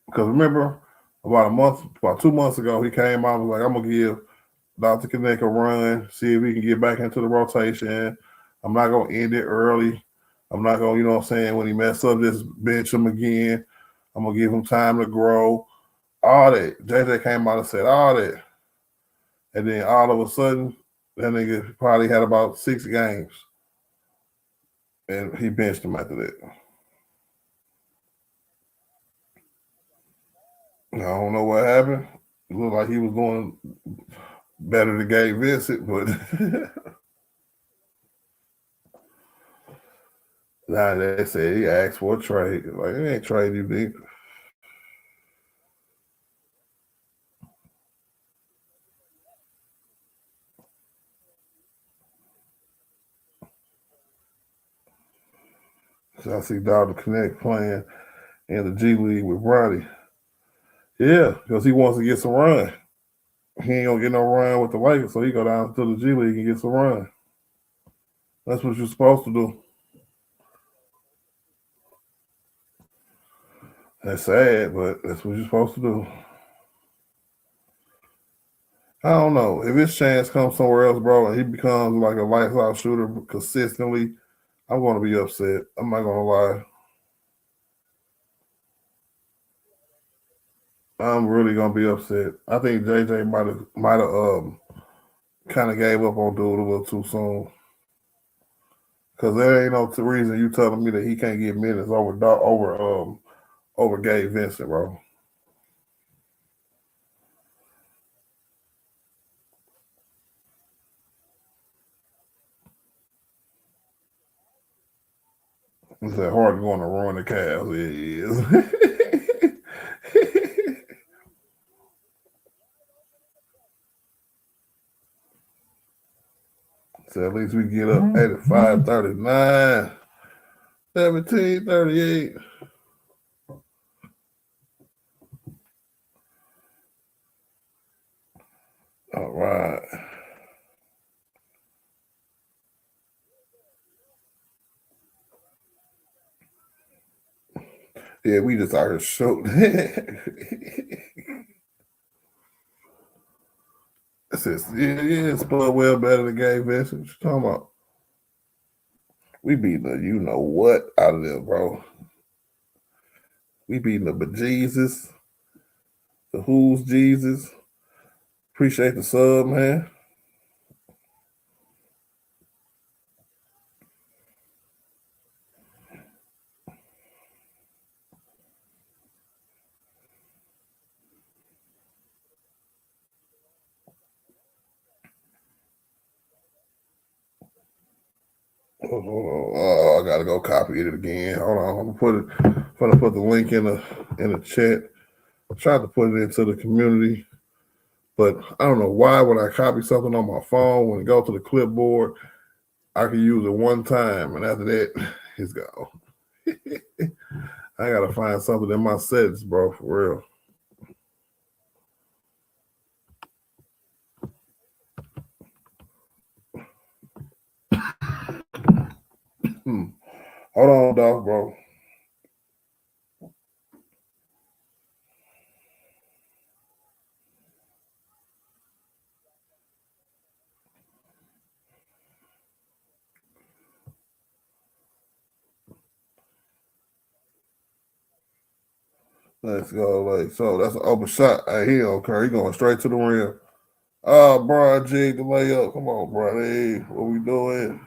Because remember, about 2 months ago, he came out and was like, I'm gonna give Dr. Connect a run, see if we can get back into the rotation. I'm not gonna end it early. I'm not gonna, you know what I'm saying, when he mess up, just bench him again. I'm gonna give him time to grow. All that. JJ came out and said all that. And then all of a sudden, that nigga probably had about 6 games. And he benched him after that. I don't know what happened. It looked like he was going better than Gabe Vincent, but now they say he asked for a trade. Like, it ain't trade you, nigga. So I see Dr. Connect playing in the G League with Bronny. Yeah, because he wants to get some run. He ain't gonna get no run with the Lakers, so he go down to the G League and get some run. That's what you're supposed to do. That's sad, but that's what you're supposed to do. I don't know. If his chance comes somewhere else, bro, and he becomes like a lights out shooter consistently, I'm going to be upset. I'm not going to lie. I'm really going to be upset. I think JJ might have kind of gave up on dude a little too soon. Because there ain't no reason you telling me that he can't get minutes over Gabe Vincent, bro. It's that hard going to ruin the Cavs. It is. So at least we get up 85-39, 17-38. All right. Yeah, we just out here shooting. It's playing well better than Gabe Vincent. What you talking about? We beating the you know what out of there, bro. We beating the bejesus, the who's Jesus. Appreciate the sub, man. Oh, I gotta go copy it again. Hold on, I'm gonna put the link in the chat. I tried to put it into the community, but I don't know why when I copy something on my phone, when it goes to the clipboard, I can use it one time, and after that, it's gone. I gotta find something in my settings, bro, for real. Hold on, dog, bro. Let's go. Like so, that's an open shot. Hey, he don't care. He going straight to the rim. Brian Jig the layup. Come on, bro. Hey, what we doing?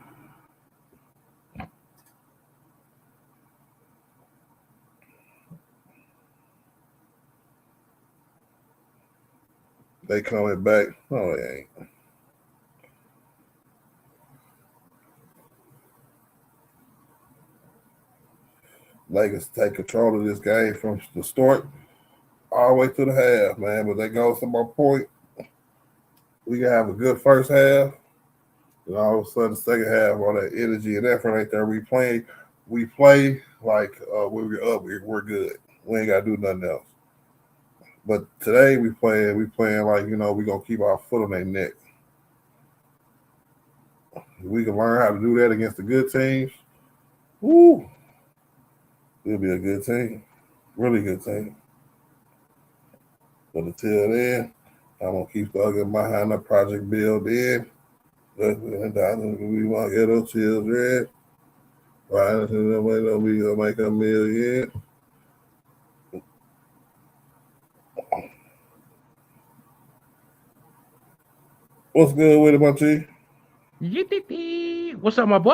They coming back. No, they ain't. Lakers take control of this game from the start all the way to the half, man. But that goes to my point. We can have a good first half. And all of a sudden, the second half, all that energy and effort right there, we play like when we're up, we're good. We ain't got to do nothing else. But today we playing like, we're going to keep our foot on their neck. If we can learn how to do that against the good teams, woo, it'll be a good team. Really good team. But until then, I'm going to keep thugging behind the project build in. We want to get those children. Right until the way that we going to make a million. What's good with it, my G? Yippee! What's up, my boy?